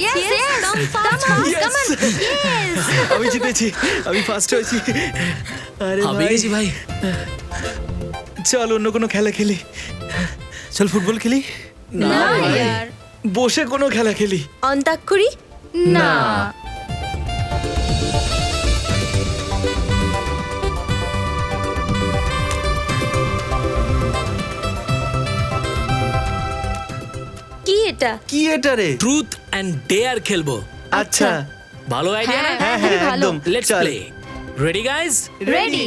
Yes, yes. Come on. Yes. আমি জিতেছি, আমি ফার্স্ট হয়েছি। আরে হাবিয়ে ভাই, গেছি ভাই। চল অন্য কোনো খেলা খেলি। চল ফুটবল খেলি, না यार। বসে কোনো খেলা খেলি। অন্তাক্ষরী? না। কি এটা? কি এটা রে? ট্রুথ অ্যান্ড ডেয়ার খেলবো। আচ্ছা, ভালো আইডিয়া না? হ্যাঁ হ্যাঁ ভালো। একদম। লেটস চল। প্লে। Ready guys? রেডি।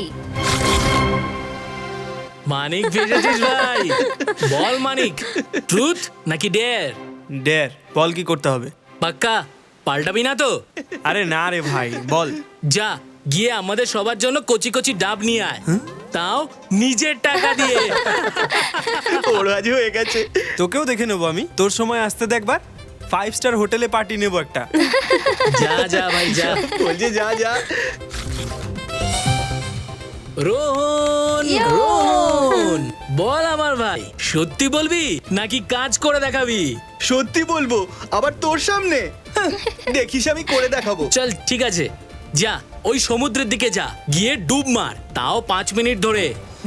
মানিক ভেজেছিস ভাই। বল মানিক, ট্রুথ নাকি ডেয়ার? ডেয়ার। বল কি করতে হবে? পাক্কা পাল্টাবি না তো? আরে না রে ভাই, বল। যা গিয়ে আমাদের সবার জন্য কচি কচি ডাব নিয়ে আয়, তাও নিজের টাকা দিয়ে। ওর আজ হয়ে গেছে। তোকেও দেখে নেবো আমি, তোর সময় আসতে দেখবার 5 স্টার হোটেলে পার্টি নেবো একটা। যা যা ভাই যা। বলছে যা যা। রোহন, ইয়ো। রোহন বল আমার ভাই, সত্যি বলবি নাকি কাজ করে দেখাবি? সত্যি বলবো, আবার তোর সামনে? দেখিস আমি করে দেখাবো। চল ঠিক আছে, যা ওই সমুদ্রের দিকে যা, গিয়ে ডুব মার, তাও 5 মিনিট ধরে।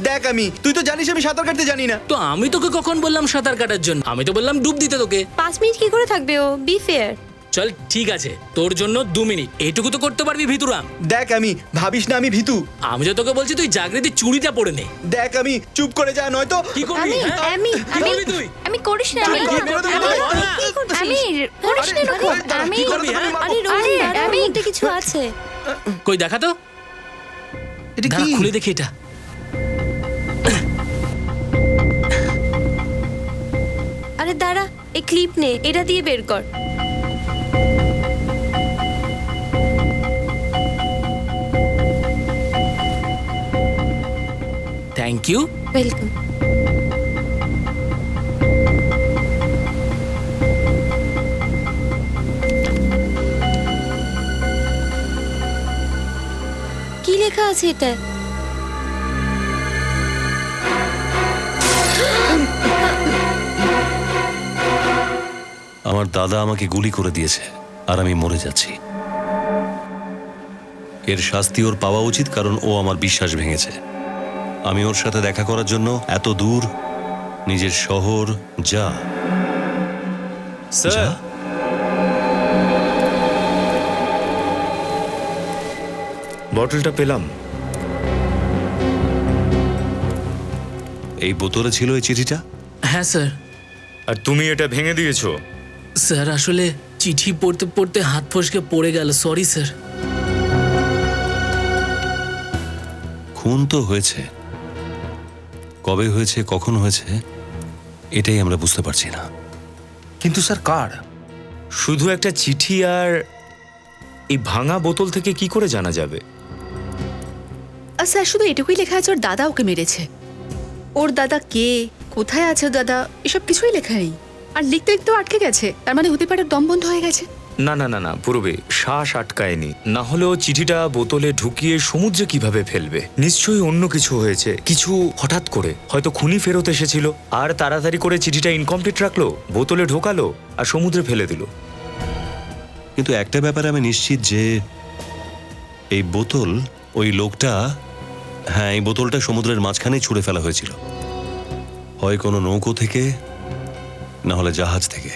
দেখ তুই তো জানিস আমি সাঁতার কাটতে জানি না। তো আমি তোকে কখন বললাম সাঁতার কাটার জন্য? আমি তো বললাম ডুব দিতে তোকে। 5 মিনিট কি করে থাকবে ও? B fair. চল ঠিক আছে, তোর জন্য 2 মিনিট, এইটুকু তো করতে পারবি ভিতুরাম? দেখ ভাবিস না আমি ভীতু। আমি তো তোকে বলছি তুই জাগৃতি চুড়িটা পরে নে। দেখ চুপ করে যা, নয়তো কি করবি? হ্যাঁ? কি করবি তুই? আমি করিস না। চল, আমি কি করবি? বল না। আমি করিস না এরকম। আমি কি করবি, হ্যাঁ? আরে রোহন, আমি একটা কিছু আছে। কই দেখা তো, এটা দাঁড়া, কি? খুলে দেখি এটা। আরে দাঁড়া, এই ক্লিপ নে, এটা দিয়ে বের কর। Thank you. ওয়েলকাম। কি লেখা আছে এটা? আমার দাদা আমাকে গুলি করে দিয়েছে আর আমি মরে যাচ্ছি। এর শাস্তি ওর পাওয়া উচিত, কারণ ও আমার বিশ্বাস ভেঙেছে। আমি ওর সাথে দেখা করার জন্য এত দূর, নিজের শহর যা স্যার, বটলটা পেলাম। এই বোতলে ছিল এই চিঠিটা। হ্যাঁ স্যার। আর তুমি এটা ভেঙে দিয়েছো? স্যার আসলে চিঠি পড়তে পড়তে হাত ফসকে পড়ে গেল, সরি স্যার। খুন তো হয়েছে, কবে হয়েছে, কখন হয়েছে, এটাই আমরা বুঝতে পারছি না। কিন্তু স্যার কার? শুধু একটা চিঠি আর এই ভাঙা বোতল থেকে কি করে জানা যাবে? স্যার শুধু এটুকুই লেখা আছে, ওর দাদা ওকে মেরেছে। ওর দাদা কে, কোথায় আছে ওর দাদা, এসব কিছুই লেখা নেই। আর লিখতে লিখতেও আটকে গেছে, তার মানে হতে পারে দম বন্ধ হয়ে গেছে। না না না না, পূর্বে শ্বাস আটকায়নি। না হলেও চিঠিটা বোতলে ঢুকিয়ে সমুদ্রে কিভাবে ফেলবে? নিশ্চয়ই অন্য কিছু হয়েছে, কিছু হঠাৎ করে। হয়তো খুনি ফেরত এসেছিল আর তাড়াতাড়ি করে চিঠিটা ইনকমপ্লিট রাখলো, বোতলে ঢোকালো আর সমুদ্রে ফেলে দিল। কিন্তু একটা ব্যাপারে আমি নিশ্চিত যে এই বোতল, ওই লোকটা, হ্যাঁ এই বোতলটা সমুদ্রের মাঝখানেই ছুঁড়ে ফেলা হয়েছিল, হয় কোনো নৌকো থেকে, না হলে জাহাজ থেকে।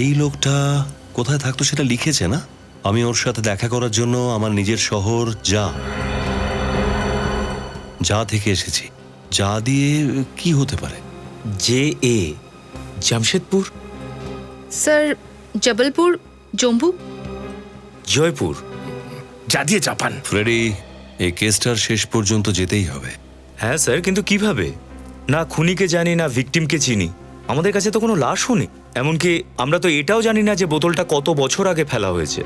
এই লোকটা কোথায় থাকতো সেটা লিখেছে না? আমি ওর সাথে দেখা করার জন্য আমার নিজের শহর যা থেকে এসেছি। যা দিয়ে কি হতে পারে? যে এ জামশেদপুর, স্যার জবলপুর, জম্বু। জয়পুর। যা দিয়ে জাপান। ফ্রেডি, এই কেসটার শেষ পর্যন্ত যেতেই হবে। হ্যাঁ স্যার, কিন্তু কিভাবে? না খুনিকে জানি, না ভিকটিমকে চিনি। আমাদের কাছে তো কোনো লাশও নেই। এমনকি আমরা তো এটাও জানি না যে বোতলটা কত বছর আগে ফেলা হয়েছে।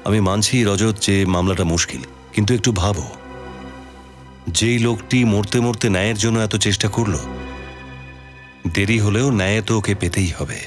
আমি মানছি রজত যে মামলাটা মুশকিল, কিন্তু একটু ভাবো, যেই লোকটি মরতে মরতে ন্যায়ের জন্য এত চেষ্টা করলো, দেরি হলেও ন্যায় তো ওকে পেতেই হবে।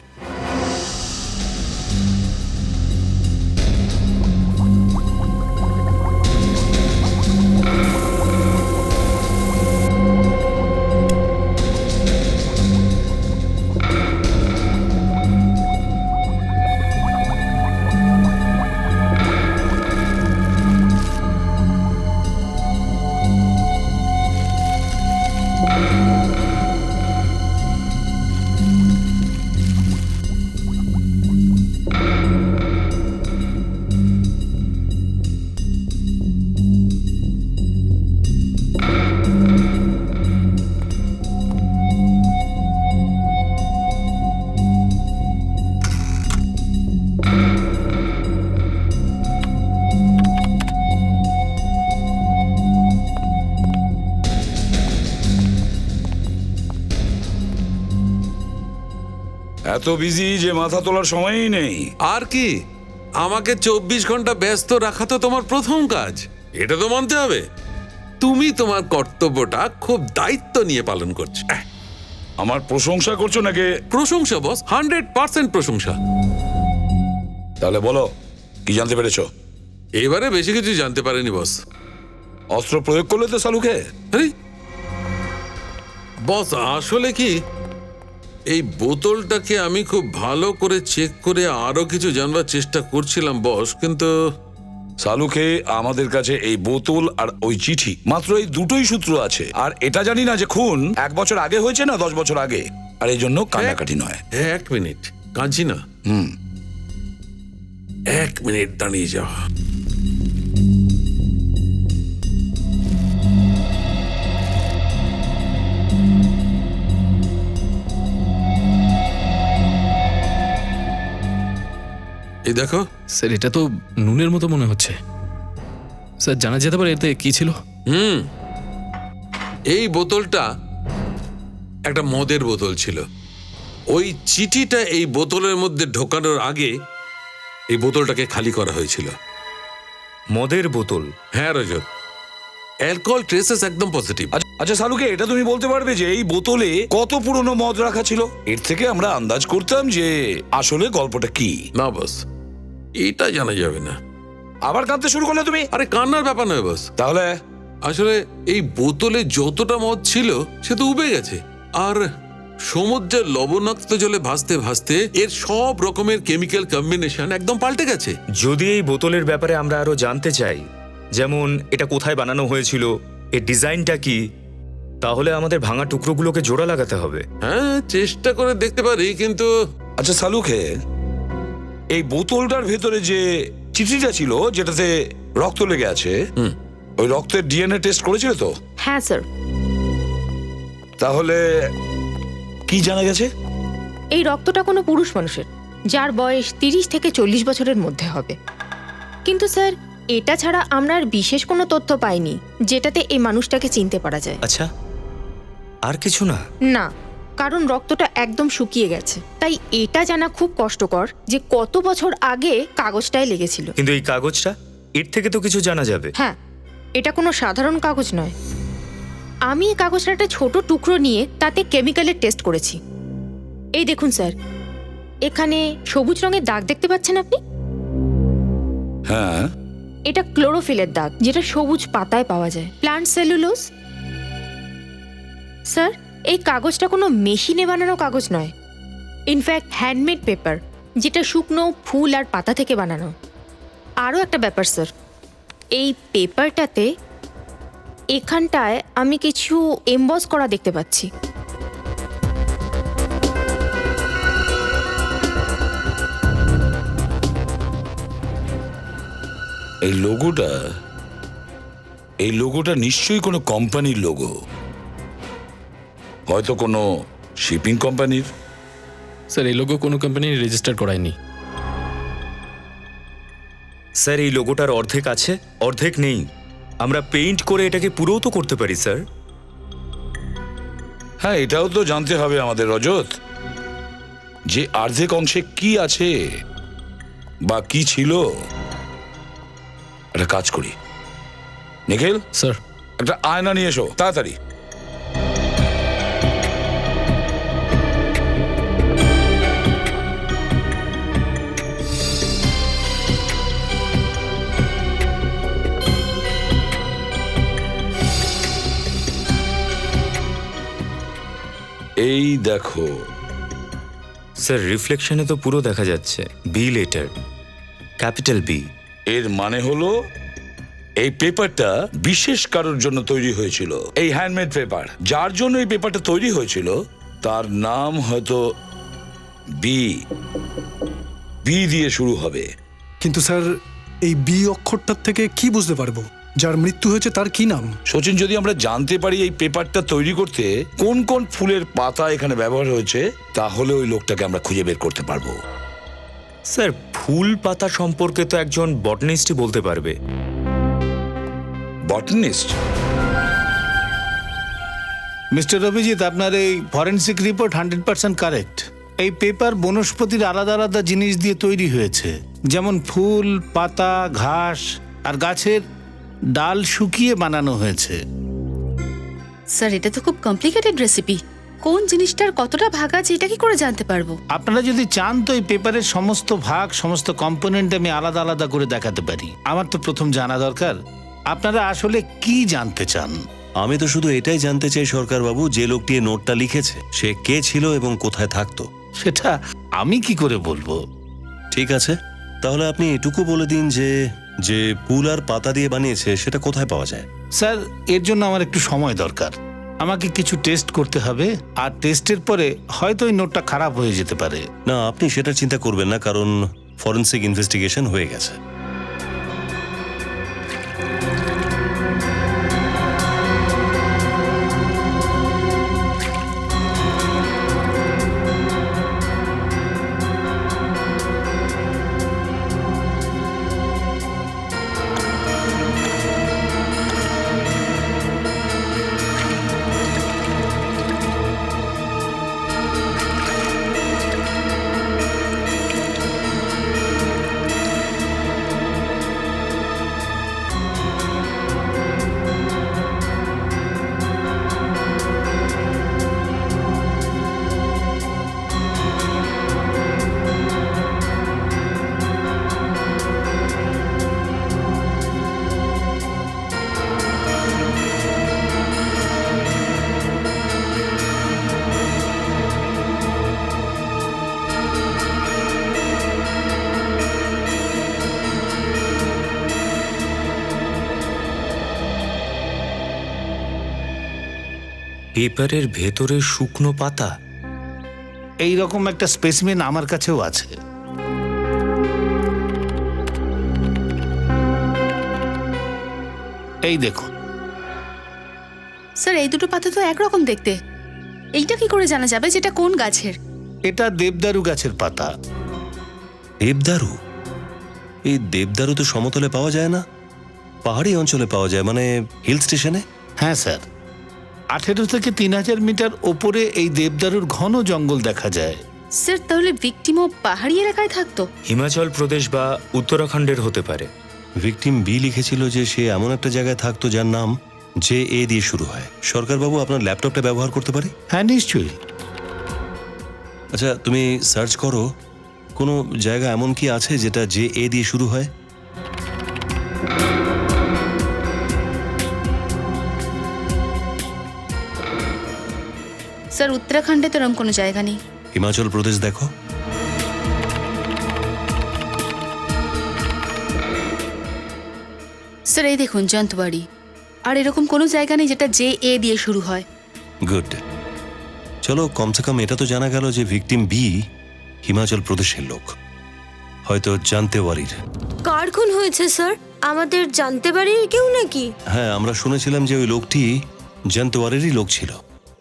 এত বিজি যে মাথা তোলার সময়ই নেই। আর কি, আমাকে 24 ঘন্টা ব্যস্ত রাখা তো তোমার প্রথম কাজ, এটা তো মানতে হবে। তুমি তোমার কর্তব্যটা খুব দায়িত্ব নিয়ে পালন করছো। আমার প্রশংসা করছো নাকি? প্রশংসা বস, 100% প্রশংসা। তাহলে বলো, কি জানতে পেরেছো? এবারে বেশি কিছু জানতে পারেনি বস। অস্ত্র প্রয়োগ করলে তো সালুকে? আরে বস, আসলে কি, এই বোতলটাকে আমি খুব ভালো করে চেক করে আরো কিছু জানবার চেষ্টা করছিলাম বস, কিন্তু সালুকে আমাদের কাছে এই বোতল আর ওই চিঠি, মাত্র এই দুটোই সূত্র আছে। আর এটা জানি না যে খুন 1 বছর আগে হয়েছে না 10 বছর আগে। আর এই জন্য কান্নাকাটি নয়। 1 মিনিট, কাঁদছি না। 1 মিনিট দাঁড়িয়ে যাও। এই দেখো, স্যার এটা তো নুনের মতো মনে হচ্ছে। স্যার জানা যেতে পারে এতে কি ছিল? এই বোতলটা একটা মদের বোতল ছিল। ওই চিঠিটা এই বোতলের মধ্যে ঢোকানোর আগে এই বোতলটাকে খালি করা হয়েছিল। মদের বোতল? হ্যাঁ রজত, অ্যালকোহল ট্রেসেস একদম পজিটিভ। আচ্ছা সালুকে, এটা তুমি বলতে পারবে যে এই বোতলে কত পুরনো মদ রাখা ছিল? এর থেকে আমরা আন্দাজ করতাম যে আসলে গল্পটা কি। না বস, এটা জানা যাবে না। আবার কাঁদতে শুরু করলে তুমি? আরে কান্নার ব্যাপার নয় বস, তাহলে আসলে এই বোতলে যতটা মদ ছিল সে তো উবে গেছে। আর সমুদ্রের লবণাক্ত জলে ভাসতে ভাসতে এর সব রকমের কেমিক্যাল কম্বিনেশন একদম পাল্টে গেছে। যদি এই বোতলের ব্যাপারে আমরা আরো জানতে চাই, যেমন এটা কোথায় বানানো হয়েছিল, এর ডিজাইনটা কি, তাহলে আমাদের ভাঙা টুকরোগুলোকে জোড়া লাগাতে হবে। হ্যাঁ, চেষ্টা করে দেখতে পারি, কিন্তু আচ্ছা সালুকে, এই বোতলটার ভেতরে যে চিঠিটা ছিল যেটাতে রক্ত লেগে আছে, ওই রক্তের ডিএনএ টেস্ট করেছিল তো? হ্যাঁ স্যার। তাহলে কি জানা গেছে? এই রক্তটা কোনো পুরুষ মানুষের, যার বয়স 30 থেকে 40 বছরের মধ্যে হবে। কিন্তু স্যার, এটা ছাড়া আমরা আর বিশেষ কোনো তথ্য পাইনি যেটাতে এই মানুষটাকে চিনতে পারা যায়। আচ্ছা, আর কিছু না? না, কারণ রক্তটা একদম শুকিয়ে গেছে। তাই এটা জানা খুব কষ্টকর যে কত বছর আগে কাগজটায় লেগেছিল। কিন্তু এই কাগজটা, এর থেকে তো কিছু জানা যাবে। হ্যাঁ, এটা কোনো সাধারণ কাগজ নয়। আমি এই কাগজটা একটা ছোট টুকরো নিয়ে তাতে কেমিক্যালের টেস্ট করেছি। এই দেখুন স্যার, এখানে সবুজ রঙের দাগ দেখতে পাচ্ছেন আপনি? হ্যাঁ। এটা ক্লোরোফিলের দাগ, যেটা সবুজ পাতায় পাওয়া যায়। Plant cellulose. স্যার, এই কাগজটা কোনো মেশিনে বানানো কাগজ নয়। ইনফ্যাক্ট হ্যান্ডমেড পেপার, যেটা শুকনো ফুল আর পাতা থেকে বানানো। আরও একটা ব্যাপার স্যার, এই পেপারটাতে এখানটায় আমি কিছু এমবস করা দেখতে পাচ্ছি। এই লোগোটা নিশ্চয়ই কোনো কোম্পানির লোগো, হয়তো কোনো শিপিং কোম্পানির। স্যার এই লোগো কোনো কোম্পানি রেজিস্টার করায়নি। স্যার এই লোগোটার অর্ধেক আছে, অর্ধেক নেই। আমরা পেইন্ট করে এটাকে পুরোও তো করতে পারি স্যার। হ্যাঁ, এটাও তো জানতে হবে আমাদের রজত, যে অর্ধেক অংশে কি আছে বা কি ছিল। একটা কাজ করি, নিখিল স্যার, একটা আয়না নিয়ে এসো তাড়াতাড়ি। এই দেখো স্যার, রিফ্লেকশনে তো পুরো দেখা যাচ্ছে বি লেটার, ক্যাপিটাল বি। এর মানে হলো এই পেপারটা বিশেষ কারোর জন্য তৈরি হয়েছিল। এই হ্যান্ডমেড পেপার, যার জন্য এই পেপারটা তৈরি হয়েছিল তার নাম হয়তো বি দিয়ে শুরু হবে। কিন্তু স্যার, এই বি অক্ষরটার থেকে কি বুঝতে পারবো যার মৃত্যু হয়েছে তার কি নাম? সচিন, যদি আমরা জানতে পারি এই পেপারটা তৈরি করতে কোন কোন ফুলের পাতা এখানে ব্যবহার হয়েছে, তাহলে ওই লোকটাকে আমরা খুঁজে বের করতে পারবো। স্যার, ফুল পাতা সম্পর্কে তো একজন বটনিস্টই বলতে পারবে। বটনিস্ট? মিস্টার অভিজিৎ, আপনার এই ফরেন্সিক রিপোর্ট 100% কারেক্ট। এই পেপার বনস্পতির আলাদা আলাদা জিনিস দিয়ে তৈরি হয়েছে, যেমন ফুল, পাতা, ঘাস আর গাছের ডাল শুকিয়ে বানানো হয়েছে। স্যার এটা তো খুব কমপ্লিকেটেড রেসিপি। কোন জিনিসটার কতটা ভাগ আছে এটা কি করে জানতে পারবো? আপনারা যদি চান তো এই পেপারের সমস্ত ভাগ, সমস্ত কম্পোনেন্ট আমি আলাদা আলাদা করে দেখাতে পারি। আমার তো প্রথম জানা দরকার আপনারা আসলে কি জানতে চান। আমি তো শুধু এটাই জানতে চাই সরকারবাবু, যে লোকটি এই নোটটা লিখেছে সে কে ছিল এবং কোথায় থাকতো। সেটা আমি কি করে বলবো? ঠিক আছে, তাহলে আপনি এটুকু বলে দিন যে যে ফুল আর পাতা দিয়ে বানিয়েছে সেটা কোথায় পাওয়া যায়। স্যার এর জন্য আমার একটু সময় দরকার। আমাকে কিছু টেস্ট করতে হবে, আর টেস্টের পরে হয়তো এই নোটটা খারাপ হয়ে যেতে পারে। না, আপনি সেটার চিন্তা করবেন না, কারণ ফরেনসিক ইনভেস্টিগেশন হয়ে গেছে। পেপারের ভেতরে শুকনো পাতা? এই রকম একটা স্পেসিমেন আমার কাছেও আছে। এই দেখুন। স্যার এই দুটো পাতা তো একরকম দেখতে, এইটা কি করে জানা যাবে যেটা কোন গাছের? এটা দেবদারু গাছের পাতা। দেবদারু? এই দেবদারু তো সমতলে পাওয়া যায় না, পাহাড়ি অঞ্চলে পাওয়া যায়, মানে হিল স্টেশনে। হ্যাঁ স্যার, 18 থেকে 3000 মিটার ওপরে এই দেবদারুর ঘন জঙ্গল দেখা যায়। স্যার তাহলে ভিকটিমও পাহাড়ি এলাকায় থাকতো? হিমাচল প্রদেশ বা উত্তরাখণ্ডের হতে পারে। ভিকটিম বি লিখেছিল যে সে এমন একটা জায়গায় থাকতো যার নাম যে এ দিয়ে শুরু হয়। সরকারবাবু, আপনার ল্যাপটপটা ব্যবহার করতে পারি? হ্যাঁ নিশ্চয়ই। আচ্ছা, তুমি সার্চ করো কোনো জায়গা এমন কি আছে যেটা যে এ দিয়ে শুরু হয়। স্যার উত্তরাখণ্ডে তো এরকম কোনো জায়গা নেই। হিমাচল প্রদেশ দেখো। স্যার এই দেখুন জয়ন্তবাড়ি। আর এরকম কোনো জায়গা নেই যেটা যে এ দিয়ে শুরু হয়। গুড, চলো কমসে কম এটা তো জানা গেল যে ভিকটিম বি হিমাচল প্রদেশের লোক, হয়তো জানতেওয়ারির। কার খুন হয়েছে স্যার? আমাদের জানতে পারি কেউ নাকি? হ্যাঁ, আমরা শুনেছিলাম যে ওই লোকটি জানতেওয়ারিরই লোক ছিল।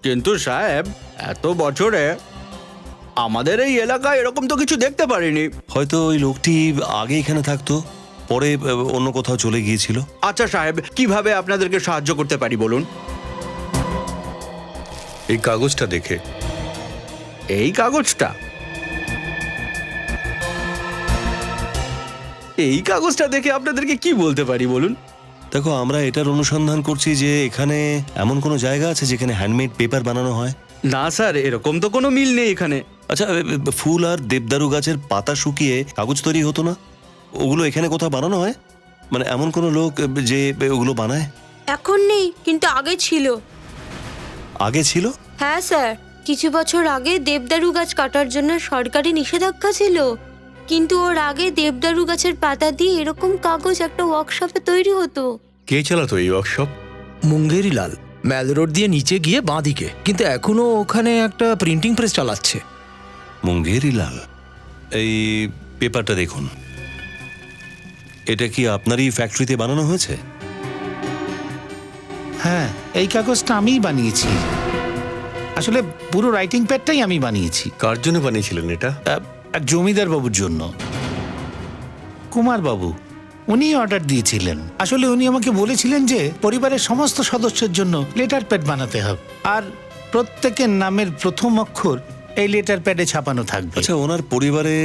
কিন্তু সাহেব, এত বছরে আমাদের এই এলাকায় এরকম তো কিছু দেখতে পারিনি। হয়তো ওই লোকটি আগে এখানে থাকতো, পরে অন্য কোথাও চলে গিয়েছিল। আচ্ছা সাহেব, কিভাবে আপনাদেরকে সাহায্য করতে পারি বলুন? এই কাগজটা দেখে। এই কাগজটা? এই কাগজটা দেখে আপনাদেরকে কি বলতে পারি বলুন? দেখো, আমরা এটার অনুসন্ধান করছি যে এখানে এমন কোনো জায়গা আছে যেখানে হ্যান্ডমেড পেপার বানানো হয়। না স্যার, এরকম তো কোনো মিল নেই এখানে। আচ্ছা, ফুল আর দেবদারু গাছের পাতা শুকিয়ে কাগজ তৈরি হতো না? ওগুলো এখানে কোথাও বানানো হয়? মানে এমন কোনো লোক যে ওগুলো বানায়? এখন নেই, কিন্তু আগে ছিল। আগে ছিল? হ্যাঁ স্যার, কিছু বছর আগে দেবদারু গাছ কাটার জন্য সরকারি নিষেধাজ্ঞা ছিল, কিন্তু ওর আগে দেবদারু গাছের পাতা দিয়ে এরকম কাগজ একটা ওয়ার্কশপে তৈরি হতো। কে চালাতো এই ওয়ার্কশপ? মুঙ্গেরি লাল, ম্যাল রোড দিয়ে নিচে গিয়ে বাঁদিকে, কিন্তু এখনো ওখানে একটা প্রিন্টিং প্রেস চালাচ্ছে। মুঙ্গেরি লাল। এই পেপারটা দেখুন, এটা কি আপনারই ফ্যাক্টরিতে বানানো হয়েছে? হ্যাঁ, এই কাগজটা আমিই বানিয়েছি। আসলে পুরো রাইটিং প্যাডটাই আমি বানিয়েছি। কার জন্য বানিয়েছিলেন এটা? এক জমিদার বাবুর জন্য। কুমার বাবু, উনি অর্ডার দিয়েছিলেন। আসলে উনি আমাকে বলেছিলেন যে পরিবারের সমস্ত সদস্যের জন্য লেটার প্যাড বানাতে হবে, আর প্রত্যেকের নামের প্রথম অক্ষর এই লেটার প্যাডে ছাপানো থাকবে। আচ্ছা, ওনার পরিবারে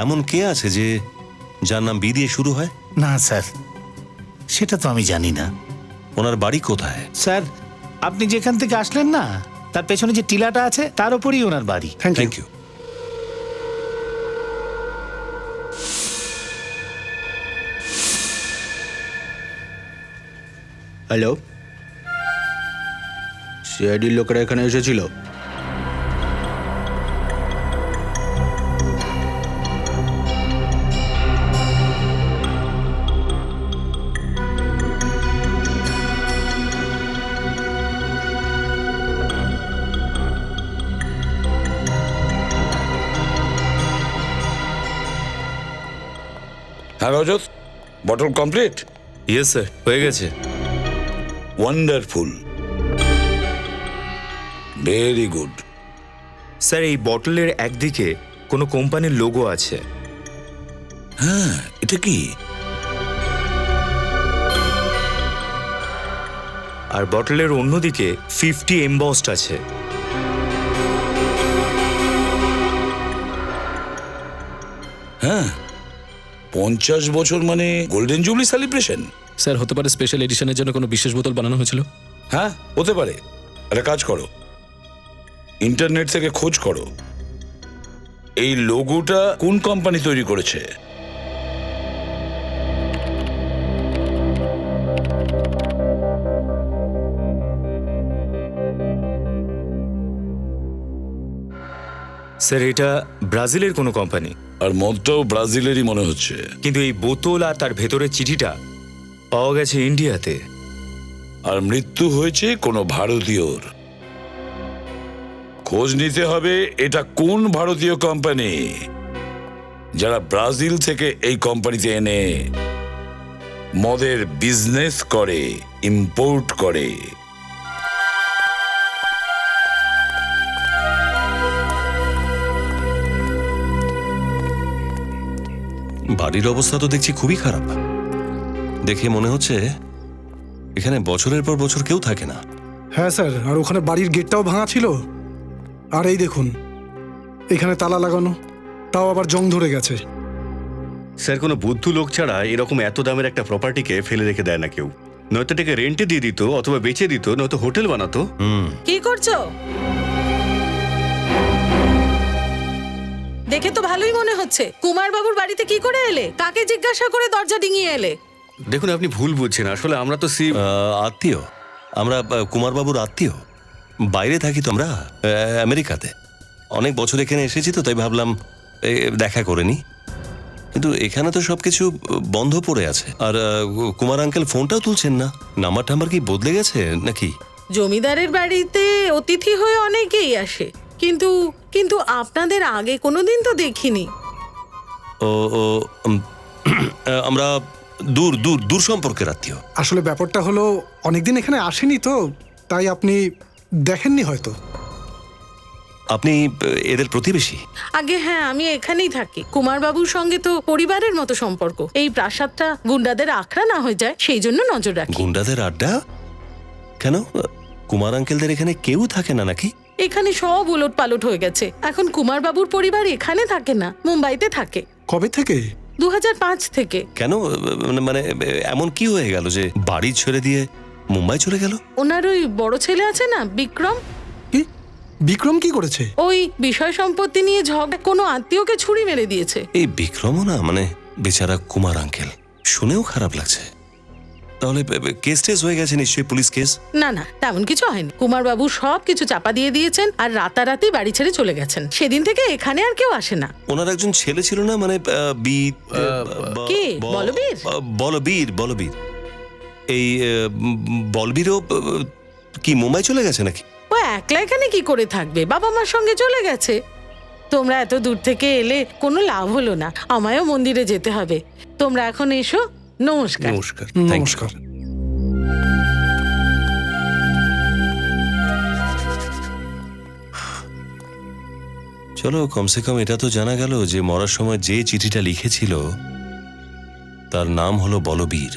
এমন কে আছে যে যার নাম বি দিয়ে শুরু হয়? না স্যার, সেটা তো আমি জানি না। ওনার বাড়ি কোথায়? স্যার, আপনি যেখান থেকে আসলেন না, তার পেছনে যে টিলাটা আছে তার উপরেই ওনার বাড়ি। Thank you. হ্যালো, সিআইডির লোকেরা এখানে এসেছিল। হ্যাঁ রজত, বটল কমপ্লিট? ইয়েস স্যার, হয়ে গেছে। Wonderful, very good. স্যার, এই বটলের একদিকে কোনো কোম্পানির লোগো আছে। হ্যাঁ, এটা কি? আর বটলের অন্যদিকে 50 এমবসড আছে। হ্যাঁ, 50 বছর মানে গোল্ডেন জুবলি সেলিব্রেশন। স্যার, হতে পারে স্পেশাল এডিশনের জন্য কোনো বিশেষ বোতল বানানো হয়েছিল। হ্যাঁ, হতে পারে। একটা কাজ করো, ইন্টারনেট থেকে খোঁজ করো এই লোগোটা কোন কোম্পানি তৈরি করেছে। স্যার, এটা ব্রাজিলের কোনো কোম্পানি। আর মদটাও ব্রাজিলেরই মনে হচ্ছে। কিন্তু এই বোতল আর তার ভেতরের চিঠিটা পাওয়া গেছে ইন্ডিয়াতে। আর মৃত্যু হয়েছে কোনো ভারতীয়র। খোঁজ নিতে হবে এটা কোন ভারতীয় কোম্পানি যারা ব্রাজিল থেকে এই কোম্পানিতে এনে মদের বিজনেস করে, ইম্পোর্ট করে। বাড়ির অবস্থা তো দেখছি খুবই খারাপ। দেখে মনে হচ্ছে এখানে বছরের পর বছর কেউ থাকে না। হ্যাঁ স্যার, আর ওখানে বাড়ির গেটটাও ভাঙা ছিল। আর এই দেখুন, এখানে তালা লাগানো, তাও আবার জং ধরে গেছে। স্যার, কোনো বুদ্ধু লোক ছাড়া এরকম এত দামের একটা প্রপার্টিকে ফেলে রেখে দেয় না কেউ। নয়তো এটাকে রেন্টে দিয়ে দিত, অথবা বেচে দিত, নয়তো হোটেল বানাতো। কি করছো? দেখে তো ভালোই মনে হচ্ছে। কুমার বাবুর বাড়িতে কি করে এলে? কাকে জিজ্ঞাসা করে দরজা ডিঙিয়ে এলে? দেখুন, আপনি ভুল বুঝছেন। আসলে আমরা তো আত্মীয়। আমরা কুমারবাবুর আত্মীয়। বাইরে থাকি তো আমরা, আমেরিকাতে। অনেক বছর এখানে এসেছি তো, তাই ভাবলাম দেখা করে নি। কিন্তু এখানে তো সবকিছু বন্ধ পড়ে আছে। আর কুমার আঙ্কেল ফোনটাও তুলছেন না। নাম্বার টাম্বার কি বদলে গেছে নাকি? জমিদারের বাড়িতে অতিথি হয়ে অনেকেই আসে, কিন্তু কিন্তু আপনাদের আগে কোনোদিন তো দেখিনি। ও ও আমরা দূর দূর দূর সম্পর্কের আত্মীয়। আসলে ব্যাপারটা হলো, অনেকদিন এখানে আসেনি তো, তাই আপনি দেখেননি হয়তো। আপনি এদের প্রতিবেশী? আগে হ্যাঁ, আমি এখানেই থাকি। কুমার বাবুর সঙ্গে তো পরিবারের মতো সম্পর্ক। এই প্রাসাদটা গুন্ডাদের আখড়া না হয়ে যায়, সেই জন্য নজর রাখি। গুন্ডাদের আড্ডা? কেন, কুমার আঙ্কেলদের এখানে কেউ থাকে না নাকি? এখানে সব উলট পালট হয়ে গেছে। এখন কুমার বাবুর পরিবার এখানে থাকে না, মুম্বাইতে থাকে। কবে থেকে? 2005 থেকে। কেন, মানে এমন কি হয়ে গেল যে বাড়ি ছেড়ে দিয়ে মুম্বাই চলে গেল? ওনার ওই বড় ছেলে আছে না, বিক্রম। কি? বিক্রম কি করেছে? ওই বিষয় সম্পত্তি নিয়ে ঝগড়া, কোনো আত্মীয়কে ছুরি মেরে দিয়েছে। এই বিক্রমও না, মানে বেচারা কুমার আঙ্কেল। শুনেও খারাপ লাগছে। তাহলে কেস টেস হয়ে গেছে নিশ্চয়ই, পুলিশ কেস? না না, তেমন কিছু হয়নি। কুমার বাবু সব কিছু চাপা দিয়ে দিয়েছেন আর রাতারাতি বাড়ি ছেড়ে চলে গেছেন। সেদিন থেকে এখানে আর কেউ আসে না। ওনার একজন ছেলে ছিল না, মানে কে? বলবীর? বলবীর, বলবীর। এই বলবীরও কি মুম্বাই চলে গেছে নাকি? ও একলা এখানে কি করে থাকবে? বাবা মার সঙ্গে চলে গেছে। তোমরা এত দূর থেকে এলে কোনো লাভ হলো না। আমায়ও মন্দিরে যেতে হবে। তোমরা এখন এসো। নমস্কার। নমস্কার। নমস্কার। চলো, কমসে কম এটা তো জানা গেল যে মরার সময় যে চিঠিটা লিখেছিল তার নাম হলো বলবীর।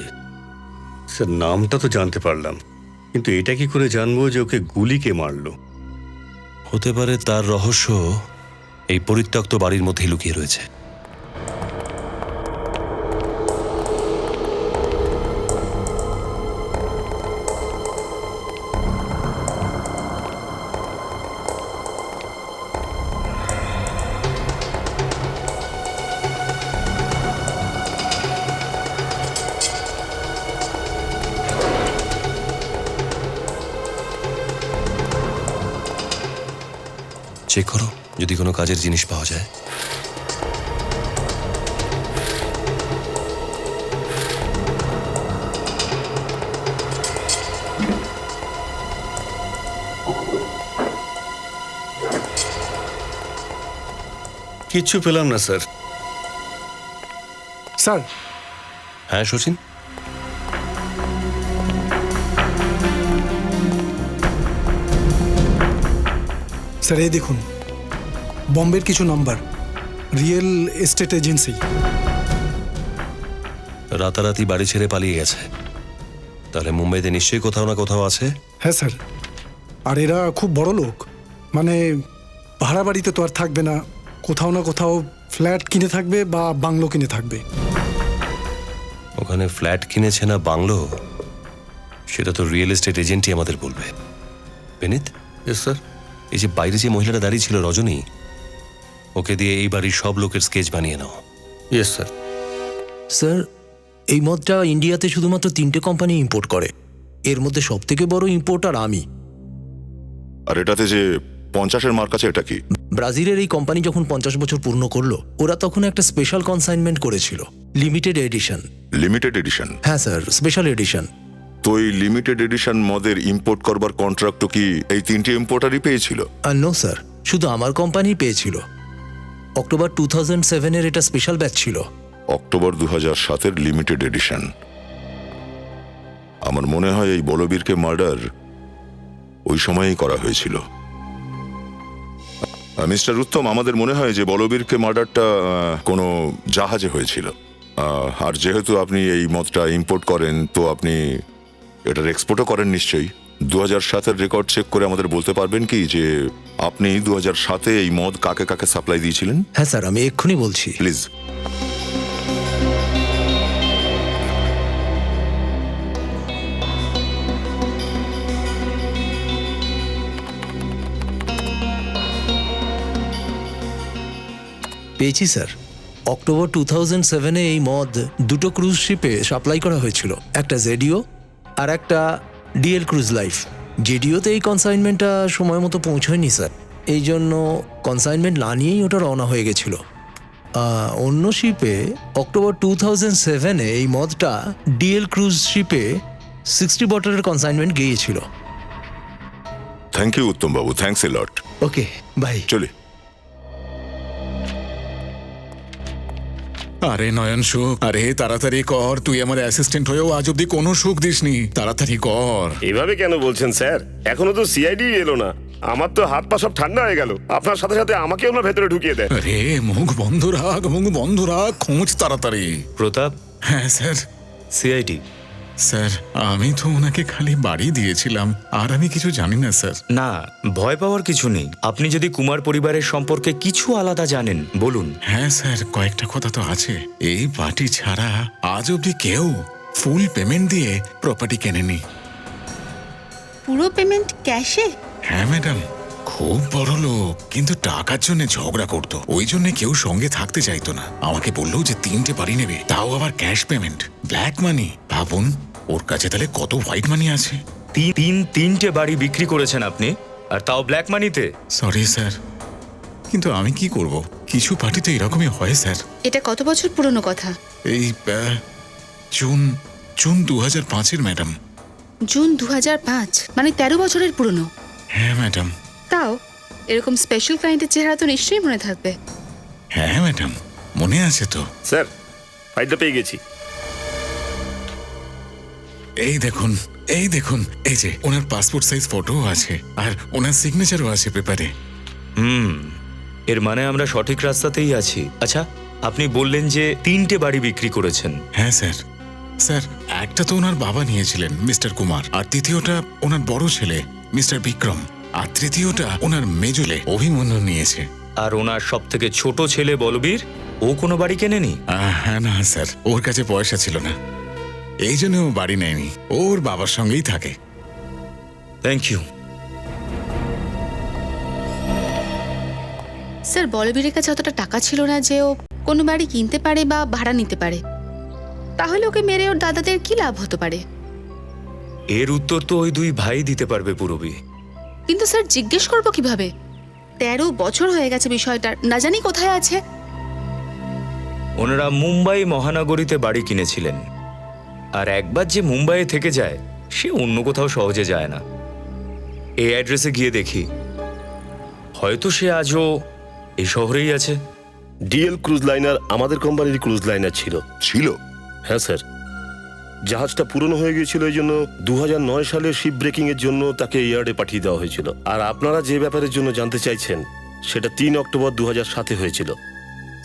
স্যার, নামটা তো জানতে পারলাম, কিন্তু এটা কি করে জানবো যে ওকে গুলি কে মারলো? হতে পারে তার রহস্য এই পরিত্যক্ত বাড়ির মধ্যেই লুকিয়ে রয়েছে। চেক করো যদি কোনো কাজের জিনিস পাওয়া যায়। কিচ্ছু পেলাম না স্যার। স্যার। হ্যাঁ শচীন, স্যার এই দেখুন, বম্বের কিছু নাম্বার, রিয়েল এস্টেট এজেন্সি। রাতারাতি বাড়ি ছেড়ে পালিয়ে গেছে, তাহলে মুম্বাইতে নিশ্চয়ই কোথাও না কোথাও আছে। হ্যাঁ স্যার, আর এরা খুব বড় লোক, মানে ভাড়া বাড়িতে তো আর থাকবে না, কোথাও না কোথাও ফ্ল্যাট কিনে থাকবে বা বাংলো কিনে থাকবে। ওখানে ফ্ল্যাট কিনেছে না বাংলো, সেটা তো রিয়েল এস্টেট এজেন্টই আমাদের বলবে। বিনীত। Yes sir. এই যে বাইরে যে মহিলাটা দাঁড়িয়ে ছিল রজনী, ওকে দিয়ে এই বাড়ির সব লোকের স্কেচ বানিয়ে নাও। Yes sir. স্যার, এই মদটা ইন্ডিয়াতে শুধুমাত্র 3টে কোম্পানি ইম্পোর্ট করে, এর মধ্যে সব থেকে বড় ইম্পোর্টার আমি। আর এটাতে যে 50-এর মার্ক আছে, এটা কি? ব্রাজিলের এই কোম্পানি যখন 50 বছর পূর্ণ করলো, ওরা তখন একটা স্পেশাল কনসাইনমেন্ট করেছিল, লিমিটেড এডিশন। Limited edition? হ্যাঁ স্যার, স্পেশাল এডিশন। তো এই লিমিটেড এডিশন মদের ইম্পোর্ট করবার কন্ট্রাক্ট কি এই 3টে ইম্পোর্টারই পেয়েছিল? নো স্যার, শুধু আমার কোম্পানি পেয়েছিল। অক্টোবর 2007-এর এটা স্পেশাল ব্যাচ ছিল। অক্টোবর 2007-এর লিমিটেড এডিশন। আমার মনে হয় এই বলবীরকে মার্ডার ওই সময়েই করা হয়েছিল। মিস্টার উত্তম, আমাদের মনে হয় যে বলবীরকে মার্ডারটা কোনো জাহাজে হয়েছিল। আর যেহেতু আপনি এই মদটা ইম্পোর্ট করেন, তো আপনি এটার এক্সপোর্টও করেন নিশ্চয়ই। 2007-এর রেকর্ড চেক করে আমাদের বলতে পারবেন কি যে আপনি 2007-এ এই মদ কাকে কাকে সাপ্লাই দিয়েছিলেন? হ্যাঁ স্যার, আমি এক্ষুনি বলছি। প্লিজ। পেয়েছি স্যার। অক্টোবর 2007-এ এই মদ 2টো ক্রুজ শিপে সাপ্লাই করা হয়েছিল, একটা জেডিও আর একটা ডিএল ক্রুজ লাইফ। জেডিওতে এই কনসাইনমেন্টটা সময় মতো পৌঁছয়নি স্যার, এই জন্য কনসাইনমেন্ট না নিয়েই ওটা রওনা হয়ে গেছিল। অন্য শিপে অক্টোবর 2007-এ এই মদটা ডিএল ক্রুজ শিপে 60 বটলের কনসাইনমেন্ট গিয়েছিল। Thank you Uttam Babu, thanks a lot. Okay, by. চলি। আরে নয়ন সুখ, আরে তাড়াতাড়ি কর, তুই আমার অ্যাসিস্ট্যান্ট হয়েও আজ অব্দি কোনো সুখ দিসনি, তাড়াতাড়ি কর। এভাবে কেন বলছেন স্যার? এখনো তো সিআইডি এলো না। আমার তো হাত পা সব ঠান্ডা হয়ে গেল। আপনার সাথে সাথে আমাকে ওনার ভেতরে ঢুকিয়ে দেয়। আরে মুখ বন্ধ রাখ, মুখ বন্ধ রাখ, খোঁজ তাড়াতাড়ি। প্রতাপ। হ্যাঁ স্যার। সিআইডি স্যার, আমি তো ওনাকে খালি বাড়ি দিয়েছিলাম, আর আমি কিছু জানি না স্যার। না, ভয় পাওয়ার কিছু নেই। আপনি যদি কুমার পরিবারের সম্পর্কে কিছু আলাদা জানেন বলুন। হ্যাঁ স্যার, কয়েকটা কথা তো আছে। এই পার্টি ছাড়া আজ অব্দি কেউ ফুল পেমেন্ট দিয়ে প্রপার্টি কেনেনি। পুরো পেমেন্ট ক্যাশে? হ্যাঁ ম্যাডাম, খুব বড় লোক, কিন্তু টাকার জন্য ঝগড়া করতো, ওই জন্য কেউ সঙ্গে থাকতে চাইতো না। আমাকে বললো যে 3টে বাড়ি নেবে, তাও আবার ক্যাশ পেমেন্ট, ব্ল্যাক মানি। ভাবুন ওর কাছে তাহলে কত হোয়াইট মানি আছে। 3টে বাড়ি বিক্রি করেছেন আপনি, আর তাও ব্ল্যাক মানিতে? সরি স্যার, কিন্তু আমি কি করব, কিছু পার্টি তো এরকমই হয় স্যার। এটা কত বছর পুরনো কথা? এই জুন 2005-এর ম্যাডাম। জুন 2005, মানে 13 বছরের পুরনো। হ্যাঁ ম্যাডাম। তাও এরকম স্পেশাল ক্লায়েন্টের চেহারা তো নিশ্চয়ই মনে থাকবে। হ্যাঁ ম্যাডাম, মনে আছে তো। স্যার, ফাইলটা পেয়ে গেছি। এই দেখুন, এই দেখুন, এই যে ওনার পাসপোর্ট সাইজ ফটো আছে, আর ওনার সিগনেচারও আছে পেপারে। এর মানে আমরা সঠিক রাস্তাতেই আছি। আচ্ছা, আপনি বললেন যে 3টে বাড়ি বিক্রি করেছেন। হ্যাঁ স্যার। স্যার, একটা তো ওনার বাবা নিয়েছিলেন মিস্টার কুমার, আর দ্বিতীয়টা ওনার বড় ছেলে মিস্টার বিক্রম, আর তৃতীয়টা ওনার মেজলে অভিমন্যু নিয়েছে। আর ওনার সব থেকে ছোট ছেলে বলবীর, ও কোনো বাড়ি কেনেনি? হ্যাঁ না স্যার, ওর কাছে পয়সা ছিল না, এই জন্য ও বাড়ি নেয়নি, ওর বাবার সঙ্গেই থাকে। Thank you. স্যার বলবীরের কাছে অতটা টাকা ছিল না যে ও কোনো বাড়ি কিনতে পারে বা ভাড়া নিতে পারে। তাহলে ওকে মেরে ওর দাদাদের কি লাভ হতে পারে? এর উত্তর তো ওই দুই ভাই দিতে পারবে পুরবী। কিন্তু স্যার জিজ্ঞেস করবো কিভাবে? 13 বছর হয়ে গেছে বিষয়টার, না জানি কোথায় আছে। ওনারা মুম্বাই মহানগরীতে বাড়ি কিনেছিলেন, আর একবার যে মুম্বাইয়ে থেকে যায় সে অন্য কোথাও সহজে যায় না। এই অ্যাড্রেসে গিয়ে দেখি, হয়তো সে আজও এই শহরেই আছে। ডিএল ক্রুজ লাইনার আমাদের কোম্পানির ক্রুজ লাইনার ছিল। ছিল? হ্যাঁ স্যার, জাহাজটা পুরনো হয়ে গিয়েছিল, এই জন্য 2009 সালে শিপ ব্রেকিং এর জন্য তাকে ইয়ার্ডে পাঠিয়ে দেওয়া হয়েছিল। আর আপনারা যে ব্যাপারের জন্য জানতে চাইছেন সেটা 3 অক্টোবর 2007 হয়েছিল।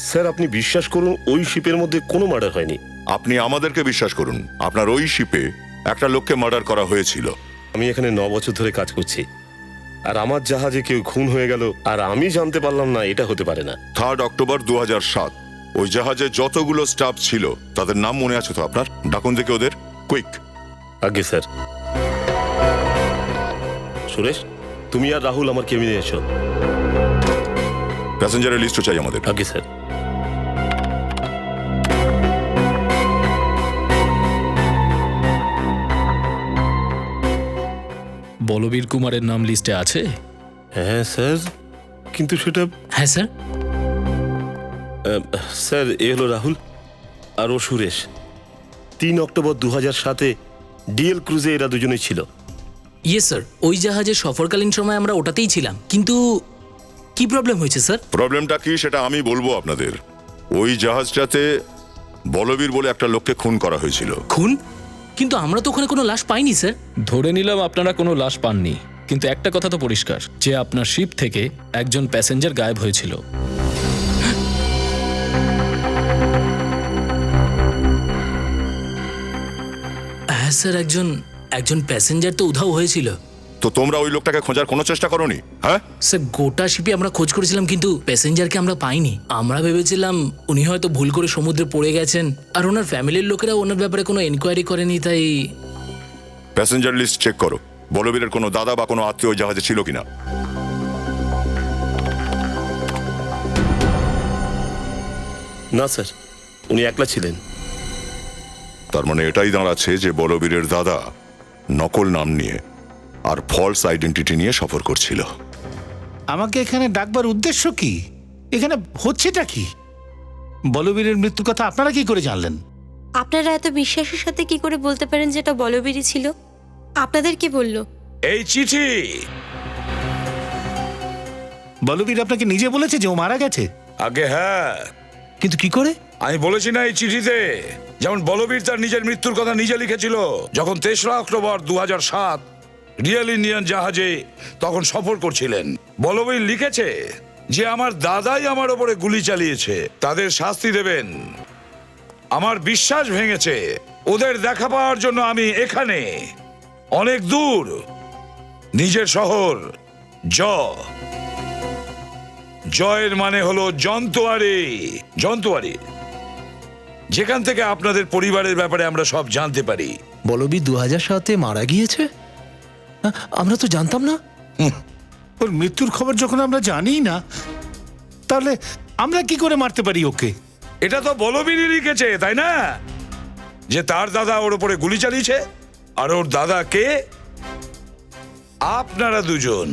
স্যার আপনি বিশ্বাস করুন, ওই শিপের মধ্যে কোনো মার্ডার হয়নি। আপনি আমাদেরকে বিশ্বাস করুন, আপনার ওই শিপে একটা লোককে মার্ডার করা হয়েছিল। আমি এখানে 9 বছর ধরে কাজ করছি, আর আমার জাহাজে কেউ খুন হয়ে গেল আর আমি জানতে পারলাম না, এটা হতে পারে না। 3 অক্টোবর 2007 ওই জাহাজে যতগুলো স্টাফ ছিল তাদের নাম মনে আছে তো আপনার? ডাকুন দেখে ওদের, কুইক। আগে স্যার। সুরেশ, তুমি আর রাহুল আমার কেবিনে এসো। প্যাসেঞ্জারের লিস্টও চাই আমাদের। আগে স্যার। বলবীর কুমারের নাম লিস্টে আছে? হ্যাঁ স্যার, কিন্তু সেটা... হ্যাঁ স্যার। স্যার এ হলো রাহুল আর ও সুরেশ। 3 অক্টোবর 2007-এ ডিএল ক্রুজে এরা দুজনেই ছিল। ইয়ে স্যার, ওই জাহাজে সফরকালীন সময় আমরা ওটাতেই ছিলাম, কিন্তু কি প্রবলেম হয়েছে স্যার? প্রবলেমটা কি সেটা আমি বলবো আপনাদের। ওই জাহাজটাতে বলবীর বলে একটা লোককে খুন করা হয়েছিল। খুন? কিন্তু আমরা তো ওখানে কোনো লাশ পাইনি স্যার। ধরে নিলাম আপনারা কোনো লাশ পাননি, কিন্তু একটা কথা তো পরিষ্কার যে আপনার শিপ থেকে একজন প্যাসেঞ্জার গায়েব হয়েছিল। হ্যাঁ স্যার, একজন প্যাসেঞ্জার তো উধাও হয়েছিল। তো তোমরা ওই লোকটাকে খোঁজার কোনো চেষ্টা করোনি? হ্যাঁ স্যার, গোটা শিপে আমরা খোঁজ করেছিলাম, কিন্তু প্যাসেঞ্জারকে আমরা পাইনি। আমরা ভেবেছিলাম উনি হয়তো ভুল করে সমুদ্রে পড়ে গেছেন, আর ওনার ফ্যামিলির লোকেরা ওনার ব্যাপারে কোনো এনকোয়ারি করেনি, তাই... প্যাসেঞ্জার লিস্ট চেক করো, বলবীরের কোনো দাদা বা কোনো আত্মীয় ওই জাহাজে ছিল কিনা। না স্যার, উনি একলা ছিলেন। তার মানে এটাই দাঁড়াচ্ছে যে বলবীরের দাদা নকল নাম নিয়ে আর ফলস আইডেন্টিটি নিয়ে সফর করছিল। আমাকে এখানে ডাকবার উদ্দেশ্য কি? এখানে হচ্ছেটা কি? বলবীরের মৃত্যুর কথা আপনারা কি করে জানলেন? আপনারা এত বিশ্বাসের সাথে কি করে বলতে পারেন যেটা বলবীরই ছিল? আপনাদের কে বলল? এই চিঠি। বলবীর আপনাকে নিজে বলেছে যে ও মারা গেছে? আগে হ্যাঁ। কিন্তু কি করে? আমি বলেছি না এই চিঠিতে, যেমন বলবীর তার নিজের মৃত্যুর কথা নিজে লিখেছিল যখন 3রা অক্টোবর 2007 রিয়েল ইন্ডিয়ান জাহাজে তখন সফর করছিলেন। বলবীর লিখেছে যে আমার দাদাই আমার ওপরে গুলি চালিয়েছে, তাদের শাস্তি দেবেন। আমার বিশ্বাস ভেঙেছে, ওদের দেখা পাওয়ার জন্য আমি এখানে অনেক দূর নিজের শহর জয়ের মানে হলো জন্তুয়ারি, যেখান থেকে আপনাদের পরিবারের ব্যাপারে আমরা সব জানতে পারি। বলবীর 2007-এ মারা গিয়েছে? আমরা তো জানতাম না। ওর মৃত্যুর খবর যখন আমরা জানি না, তাহলে আমরা কি করে মারতে পারি ওকে? এটা তো বলবীরই লিখেছে, তাই না? যে তার দাদা ওর উপরে গুলি চালিয়েছে। আর ওর দাদা কে? আপনারা দুজন,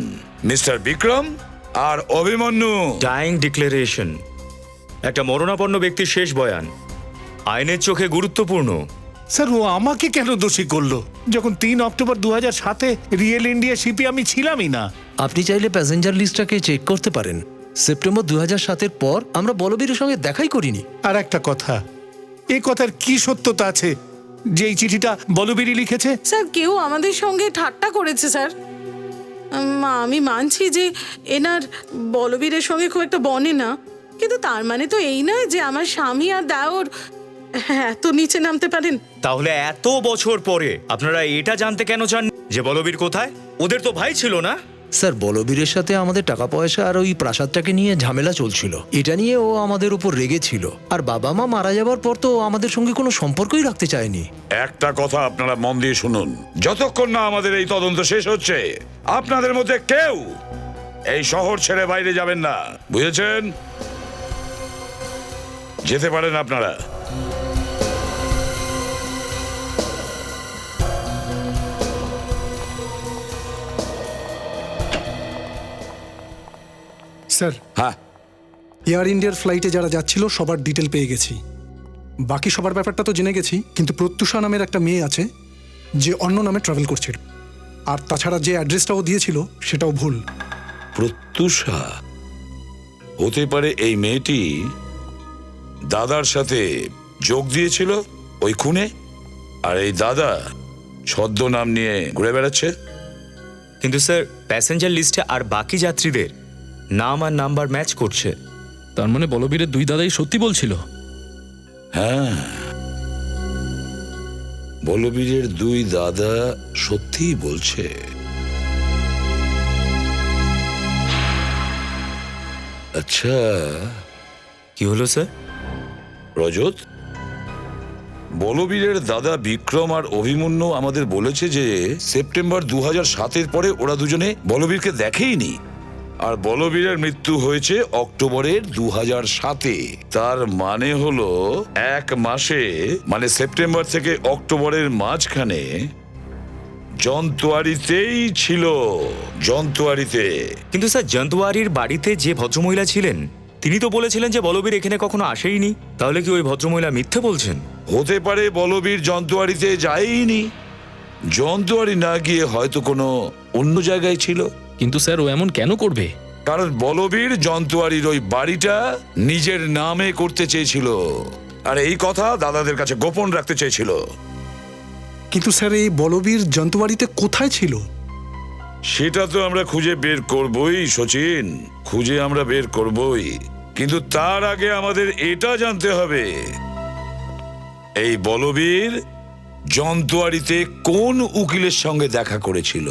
মিস্টার বিক্রম আর অভিমন্যু। ডাইং ডিক্লারেশন, একটা মরণাপন্ন ব্যক্তির শেষ বয়ান, আইনের চোখে গুরুত্বপূর্ণ। স্যার, ও আমাকে কেন দোষী করলো যখন 3 অক্টোবর 2007-এ রিয়েল ইন্ডিয়া শিপে আমি ছিলামই না? আপনি চাইলে প্যাসেঞ্জার লিস্টটাকে চেক করতে পারেন। সেপ্টেম্বর 2007-এর পর আমরা বলবীরের সঙ্গে দেখাই করিনি। আর একটা কথা, এই কথার কি সত্যতা আছে যে এই চিঠিটা বলবীরই লিখেছে? স্যার, কেউ আমাদের সঙ্গে ঠাট্টা করেছে স্যার। আমি মানছি যে এনার বলবীরের সঙ্গে খুব একটা বনে না, কিন্তু তার মানে তো এই নয় যে আমার স্বামী আর দেওর এত নিচে নামতে পারেন। তাহলে এত বছর পরে আপনারা এটা জানতে কেন চান যে বলবীর কোথায়? ওদের তো ভাই ছিল না? স্যার বলবীরের সাথে আমাদের টাকা পয়সা আর ওই প্রাসাদটাকে নিয়ে ঝামেলা চলছিল। এটা নিয়ে ও আমাদের উপর রেগেছিল। আর বাবা মা মারা যাবার পর তো ও আমাদের সঙ্গে কোনো সম্পর্কই রাখতে চায়নি। একটা কথা আপনারা মন দিয়ে শুনুন, যতক্ষণ না আমাদের এই তদন্ত শেষ হচ্ছে আপনাদের মধ্যে কেউ এই শহর ছেড়ে বাইরে যাবেন না, বুঝেছেন? যেতে পারেন আপনারা। স্যার, হ্যাঁ, এয়ার ইন্ডিয়ার ফ্লাইটে যারা যাচ্ছিল সবার ডিটেল পেয়ে গেছি। বাকি সবার ব্যাপারটা তো জেনে গেছি, কিন্তু প্রত্যুষা নামের একটা মেয়ে আছে যে অন্য নামে ট্রাভেল করছিল। আর তাছাড়া যে অ্যাড্রেসটাও দিয়েছিল সেটাও ভুল। প্রত্যুষা হতে পারে এই মেয়েটি দাদার সাথে যোগ দিয়েছিল ওই খুনে, আর এই দাদা ছদ্মনাম নিয়ে ঘুরে বেড়াচ্ছে। কিন্তু স্যার প্যাসেঞ্জার লিস্টে আর বাকি যাত্রীদের নাম আর নাম্বার ম্যাচ করছে। তার মানে বলবীরের দুই দাদাই সত্যি বলছিল। হ্যাঁ, বলবীরের দুই দাদা সত্যিই বলছে। আচ্ছা, কি হলো স্যার? রজত, বলবীরের দাদা বিক্রম আর অভিমন্যু আমাদের বলেছে যে সেপ্টেম্বর 2007-এর পরে ওরা দুজনে বলবীরকে দেখেইনি, আর বলবীরের মৃত্যু হয়েছে অক্টোবরের 2007-এ। তার মানে হলো এক মাসে, মানে সেপ্টেম্বর থেকে অক্টোবরের মাঝখানে জন্তুয়ারিতেই ছিল। জন্তুয়ারিতে। কিন্তু স্যার জন্তুয়ারির বাড়িতে যে ভদ্রমহিলা ছিলেন তিনি তো বলেছিলেন যে বলবীর এখানে কখনো আসেইনি। তাহলে কি ওই ভদ্রমহিলা মিথ্যে বলছেন? হতে পারে বলবীর জন্তুয়ারিতে যায়নি, জন্তুয়ারি না গিয়ে হয়তো কোনো অন্য জায়গায় ছিল। কিন্তু স্যার ও এমন কেন করবে? কারণ বলবীর জন্তুয়ারির ওই বাড়িটা নিজের নামে করতে চেয়েছিল, আর এই কথা দাদাদের কাছে গোপন রাখতে চেয়েছিল। কিন্তু স্যার এই বলবীর জন্তুবাড়িতে কোথায় ছিল? সেটা তো আমরা খুঁজে বের করবই সচিন, খুঁজে আমরা বের করবই। কিন্তু তার আগে আমাদের এটা জানতে হবে এই বলবীর জন্তুয়ারিতে কোন উকিলের সঙ্গে দেখা করেছিল।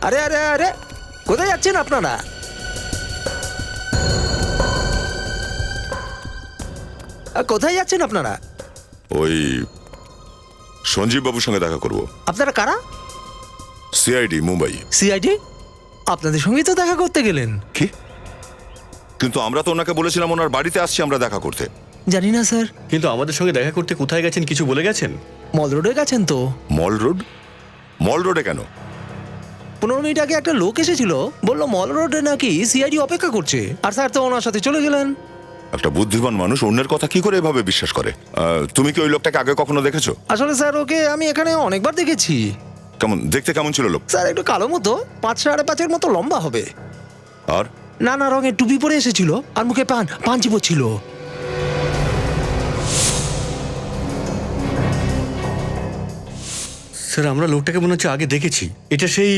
আরে আরে আরে, কোথায় যাচ্ছেন আপনারা? কোথায় যাচ্ছেন আপনারা? ওই সঞ্জীব বাবুর সঙ্গে দেখা করব। আপনারা কারা? সিআইডি মুম্বাই। সিআইডি? আপনাদের সঙ্গেই তো দেখা করতে গেলেন। কি? কিন্তু আমরা তো ওনাকে বলেছিলাম ওনার বাড়িতে আসছি আমরা দেখা করতে। জানি না স্যার। কিন্তু আমাদের সঙ্গে দেখা করতে কোথায় গেছেন কিছু বলে গেছেন? মল রোডে গেছেন তো। মল রোড? মল রোডে কেন? 15 মিনিট আগে একটা লোক এসেছিল, বললো মল রোডে নাকি সিআইডি অপেক্ষা করছে, আর স্যার তো ওনার সাথে চলে গেলেন। একটা বুদ্ধিমান মানুষ অন্যের কথা কি করে এভাবে বিশ্বাস করে? তুমি কি ওই লোকটাকে আগে কখনো দেখেছো? আসলে স্যার ওকে আমি এখানে অনেকবার দেখেছি। কেমন দেখতে, কেমন ছিল লোক? স্যার একটু কালো মতো, 5-5.5 মতো লম্বা হবে। আর নানা রঙের টুপি পরে এসেছিল, আর মুখে পান চিবোচ্ছিল। স্যার আমরা লোকটাকে মনে হচ্ছে আগে দেখেছি। এটা সেই,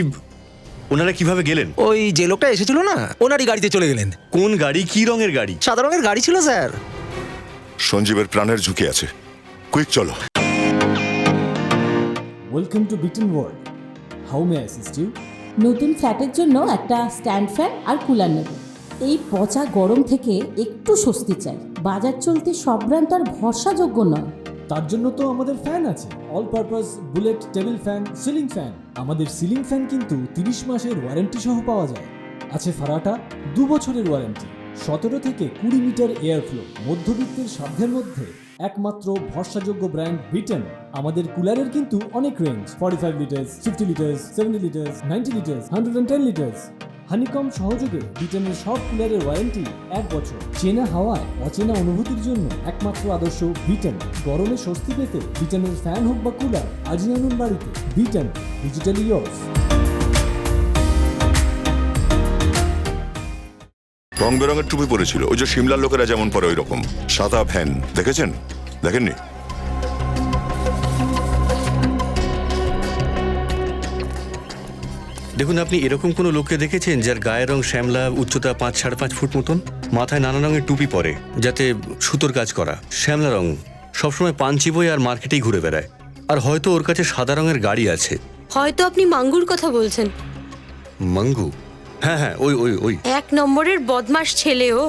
ওনারা কিভাবে গেলেন? ওই যে লোকটা এসেছিল না, ওনারই গাড়িতে চলে গেলেন। কোন গাড়ি, কি রঙের গাড়ি? সাদা রঙের গাড়ি ছিল স্যার। সঞ্জীবের প্রাণের ঝুঁকি আছে, কুইক চলো। Welcome to Beaton world, how may assist you? নতুন ফ্ল্যাটের জন্য একটা স্ট্যান্ড ফ্যান আর কুলার নেব। এই পচা গরম থেকে একটু স্বস্তি চাই। বাজার চলতে সব ব্র্যান্ড আর ভরসাযোগ্য নয়। তার জন্য তো আমাদের ফ্যান আছে, all purpose bullet table fan, ceiling fan. আমাদের সিলিং ফ্যান কিন্তু 30 মাসের ওয়ারেন্টি সহ পাওয়া যায়। আছে ফারাটা 2 বছরের ওয়ারেন্টি, 17 থেকে 20 মিটার এয়ার ফ্লো। মধ্যবিত্তের সাধ্যের মধ্যে একমাত্র ভরসাযোগ্য ব্র্যান্ড বিটন। আমাদের কুলারের কিন্তু অনেক range, 45 litres, 50 litres, 70 litres, 90 litres, 110 litres. Honeycomb সহযোগে বিটনের সব কুলারের ওয়ারেন্টি 1 বছর। চেনা হাওয়ায় অচেনা অনুভূতির জন্য একমাত্র আদর্শ বিটন। গরমে স্বস্তি পেতে বিটনের ফ্যান হোক বা কুলার, আজই আনুন বাড়িতে। Vuitton, digitally yours. রং বেরঙের টুপি পরেছিল, ওই যে সিমলার লোকেরা যেমন পরে ওই রকম। সাদা ভ্যান দেখেছেন? দেখেননি? দেখুন, আপনি এরকম কোনো লোককে দেখেছেন যার গায়ের রং শ্যামলা, উচ্চতা 5-5.5 ফুট মতন, মাথায় নানা রঙের টুপি পরে, যাতে সুতোর কাজ করা, শ্যামলা রং, সবসময় পাঞ্চি বই আর মার্কেটেই ঘুরে বেড়ায়, আর হয়তো ওর কাছে সাদা রঙের গাড়ি আছে। হয়তো আপনি মাঙ্গুর কথা বলছেন। মাঙ্গু? হ্যাঁ হ্যাঁ, ওই ওই ওই। 1 নম্বরের বদমাস ছেলে ও,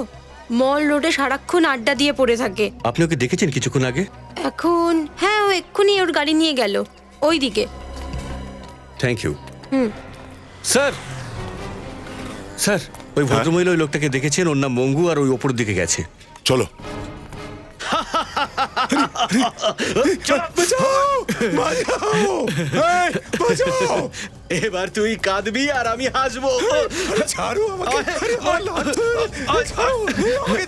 মল রোডে সারাক্ষণ আড্ডা দিয়ে পড়ে থাকে। আপনি ওকে দেখেছেন কিছুক্ষণ আগে? এখন হ্যাঁ, ও এক্ষুনি ওর গাড়ি নিয়ে গেল ওই দিকে। Thank you. হুম। স্যার, স্যার, ওই ভদ্রমহিলা ওই লোকটাকে দেখেছেন? ওর নাম মঙ্গু, আর ওই ওপর দিকে গেছে। চলো। এবার তুই কাঁদবি আর আমি হাসবো। ছাড়ো আমাকে,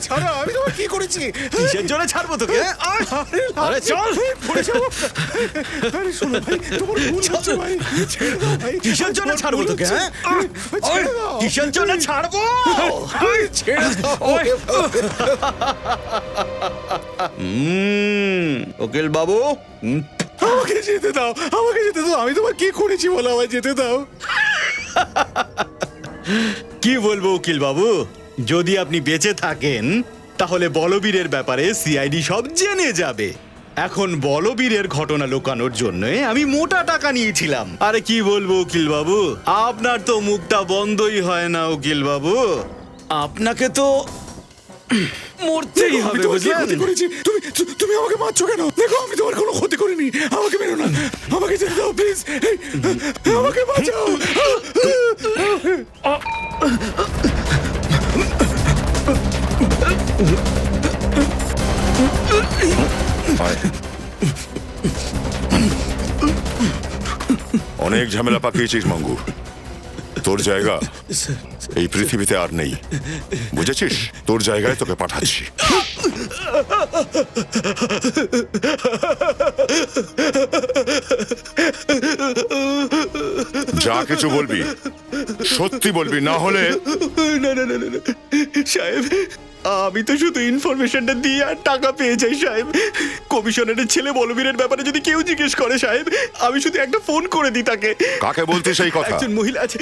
ছাড়ো, আমি তোমার কি করেছি? কিসের জন্য ছাড়বো তোকে? আরে চল, শোনো ভাই, তোমার ভুল হচ্ছে ভাই, ছেড়ে দাও ভাই। কিসের জন্য ছাড়বো তোকে? হ্যাঁ, কিসের জন্য ছাড়বো? ছেড়ে দাও। উকিল বাবু, আমাকে যেতে দাও, আমাকে যেতে দাও। আমি তোমার কি করেছি বলো, আমায় যেতে দাও। কি বলবো উকিল বাবু, যদি আপনি বেঁচে থাকেন তাহলে বলবীরের ব্যাপারে সিআইডি সব জেনে যাবে। এখন বলবীরের ঘটনা লুকানোর জন্য আমি মোটা টাকা নিয়েছিলাম। আরে কি বলবো উকিল বাবু, আপনার তো মুখটা বন্ধই হয় না উকিল বাবু, আপনাকে তো মরতেই হবে, বুঝলেন? তুমি আমাকে মারছো কেন? দেখো, আমি তোমার কোনো ক্ষতি করিনি, আমাকে মেরো না, আমাকে যেতে দাও প্লিজ, আমাকে বাঁচাও। অনেক ঝামেলা পাকিয়েছিস মঙ্গু, তোর জায়গা এই পৃথিবীতে আর নেই, বুঝেছিস? তোর জায়গায় তোকে পাঠাচ্ছি। যা কিছু বলবি সত্যি বলবি, না হলে। না না না না সাহেব, আমি তো শুধু ইনফরমেশনটা দিয়ে আর টাকা পেয়ে যাই সাহেব। কমিশনারের ছেলে বলবীরের ব্যাপারে যদি কেউ জিজ্ঞেস করে সাহেব, আমি শুধু একটা ফোন করে দিই তাকে। কাকে বলতে সেই কথা? একজন মহিলা আছে,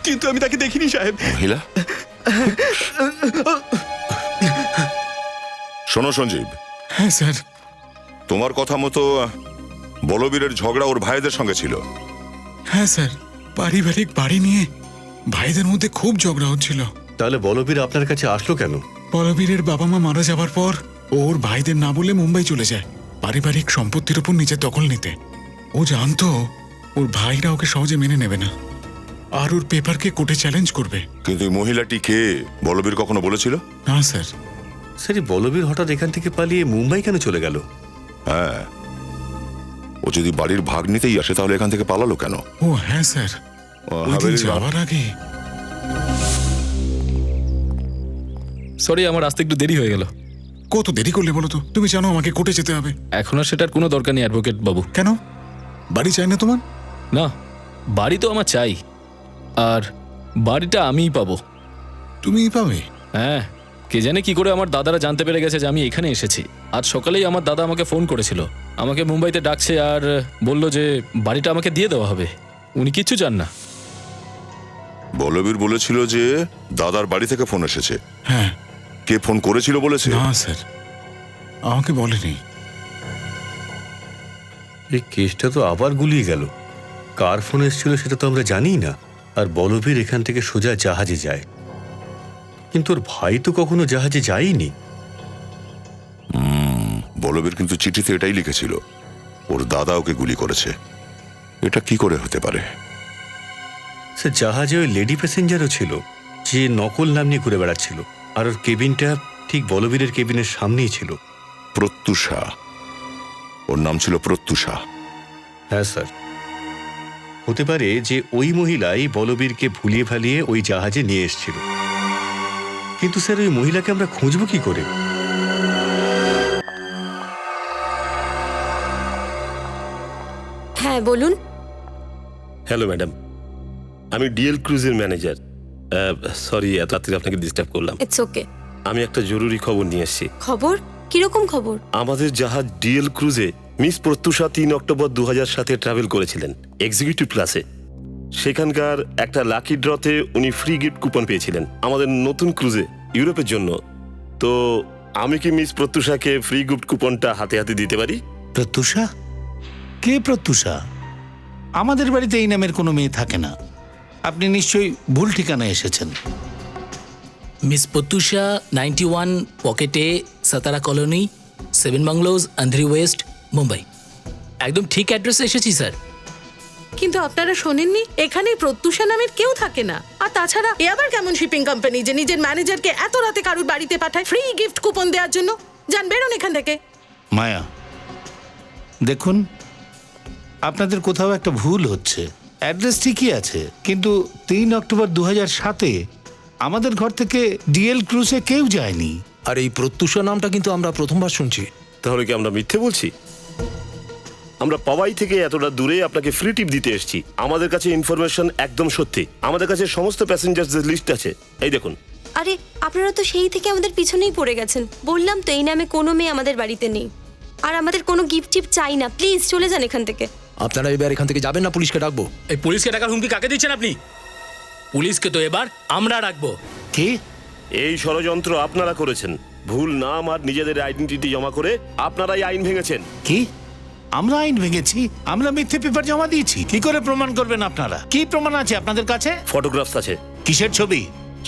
কিন্তু আমি তাকে দেখিনি সাহেব। মহিলা? শোনো সঞ্জীব। হ্যাঁ স্যার। তোমার কথা মতো বলবীরের ঝগড়া ওর ভাইদের সঙ্গে ছিল। হ্যাঁ স্যার, পারিবারিক বাড়ি নিয়ে ভাইদের মধ্যে খুব ঝগড়া হচ্ছিল। তাহলে বলবীর আপনার কাছে আসলো কেন? বলবীরের বাবা মা মারা যাবার পর ওর ভাইদের না বলে মুম্বাই চলে যায় পারিবারিক সম্পত্তির উপর নিজের দখল নিতে। ও জানতো ওর ভাইরা ওকে সহজে মেনে নেবে না, আর ওর পেপারকে কোর্টে চ্যালেঞ্জ করবে। কিন্তু এই মহিলাটি কে, বলবীর কখনো বলেছিল? না স্যার। স্যার, বলবীর হঠাৎ এখান থেকে পালিয়ে মুম্বাই কেন চলে গেল? হ্যাঁ, ও যদি বাড়ির ভাগ নিতেই আসে তাহলে এখান থেকে পালালো কেন? ও হ্যাঁ স্যার, ওইদিন যাওয়ার আগে। সরি, আমার আসতে একটু দেরি হয়ে গেল। কত দেরি করলে বলো তো? তুমি জানো আমাকে কোর্টে যেতে হবে। এখন আর সেটার কোনো দরকার নেই অ্যাডভোকেট বাবু। কেন? বাড়ি চাই না তোমার? না, বাড়ি তো আমার চাই, আর বাড়িটা আমিই পাবো। তুমিই পাবে? হ্যাঁ, কে জানে কি করে আমার দাদারা জানতে পেরে গেছে যে আমি এখানে এসেছি। আজ সকালেই আমার দাদা আমাকে ফোন করেছিল, আমাকে মুম্বাইতে ডাকছে আর বলল যে বাড়িটা আমাকে দিয়ে দেওয়া হবে। উনি কিচ্ছু জান না। বলবীর বলেছিল যে দাদার বাড়ি থেকে ফোন এসেছে। হ্যাঁ। কে ফোন করেছিল বলেছে? না স্যার, আমাকে বলেনি। এই কেসটা তো আবার গুলিয়ে গেল। কার ফোন এসেছিল সেটা তো আমরা জানিই না। আর বলবীর এখান থেকে সোজা জাহাজে যায়, কিন্তু ওর ভাই তো কখনো জাহাজে যায়নি। বলবীর কিন্তু চিঠিতে এটাই লিখেছিল, ওর দাদা ওকে গুলি করেছে। এটা কি করে হতে পারে? সে জাহাজে ওই লেডি প্যাসেঞ্জারও ছিল, যে নকল নাম নিয়ে ঘুরে বেড়াচ্ছিল, আর ওর কেবিনটা ঠিক বলবীরের কেবিনের সামনেই ছিল। প্রত্যুষা, ওর নাম ছিল প্রত্যুষা। হ্যাঁ স্যার, হতে পারে যে ওই মহিলাই বলবীরকে ভুলিয়ে ভালিয়ে ওই জাহাজে নিয়ে এসেছিল। কিন্তু স্যার, ওই মহিলাকে আমরা খুঁজবো কি করে? হ্যাঁ বলুন। হ্যালো ম্যাডাম, আমি ডিএল ক্রুজের ম্যানেজার। সরি এত রাত্রে আপনাকে ডিস্টার্ব করলাম। It's okay. আমি একটা জরুরি খবর নিয়ে এসেছি। খবর? কিরকম খবর? আমাদের জাহাজ ডিএল ক্রুজে মিস প্রত্যুষা 3 অক্টোবর 2007 ট্রাভেল করেছিলেন এক্সিকিউটিভ ক্লাসে। সেখানকার একটা লাকি ড্রতে উনি ফ্রি গিফট কুপন পেয়েছিলেন আমাদের নতুন ক্রুজে ইউরোপের জন্য। তো আমি কি মিস প্রত্যুষাকে ফ্রি গিফট কুপনটা হাতে হাতে দিতে পারি? প্রত্যুষা? কে প্রত্যুষা? আমাদের বাড়িতে এই নামের কোনো মেয়ে থাকে না। আপনি নিশ্চয়ই ভুল ঠিকানায় এসেছেন। মিস প্রত্যুষা 91 পকেটে সাতারা কলোনি 7 বাংলোজ আন্ধ্রি ওয়েস্ট মুম্বাই। একদম ঠিক অ্যাড্রেসে এসেছি স্যার। কিন্তু আপনারা শোনেননি, এখানে প্রত্যুষা নামের কেউ থাকে না। আর তাছাড়া এ আবার কেমন শিপিং কোম্পানি যে নিজের ম্যানেজারকে এত রাতে কারুর বাড়িতে পাঠায় ফ্রি গিফট কুপন দেওয়ার জন্য? যান, বেরোন এখান থেকে। মায়া, দেখুন, আপনাদের কোথাও একটা ভুল হচ্ছে। অ্যাড্রেস ঠিকই আছে, কিন্তু 3 অক্টোবর 2007-এ আমাদের ঘর থেকে ডিএল ক্রুজে কেউ যায়নি। আর এই প্রত্যুষা নামটা কিন্তু আমরা প্রথমবার শুনছি। তাহলে কি আমরা মিথ্যে বলছি? আমরা পাওয়াই থেকে এতটা দূরে আপনাকে ফ্রি টিপ দিতে এসেছি। আমাদের কাছে ইনফরমেশন একদম সত্যি। আমাদের কাছে সমস্ত প্যাসেঞ্জারদের লিস্ট আছে, এই দেখুন। আরে আপনারা তো সেই থেকে আমাদের পিছনেই পড়ে গেছেন। বললাম তো এই নামে কোনো মেয়ে আমাদের বাড়িতে নেই। আর আমাদের কোনো গিফট টিপ চাই না, প্লিজ চলে যান এখান থেকে। আপনারা এবার এখান থেকে যাবেন না পুলিশকে ডাকবো? এই পুলিশকে ডাকার হুমকি কাকে দিচ্ছেন আপনি? পুলিশকে তো এবার আমরা ডাকবো। কি? এই ষড়যন্ত্র আপনারা করেছেন। ভুল নাম আর নিজেদের আইডেন্টিটি জমা করে আপনারাই আইন ভেঙেছেন। কি? আমরা আইন ভেঙেছি? আমরা মিথ্যে পেপার জমা দিয়েছি? কি করে প্রমাণ করবেন আপনারা? কি প্রমাণ আছে আপনাদের কাছে? ফটোগ্রাফস আছে। কিসের ছবি?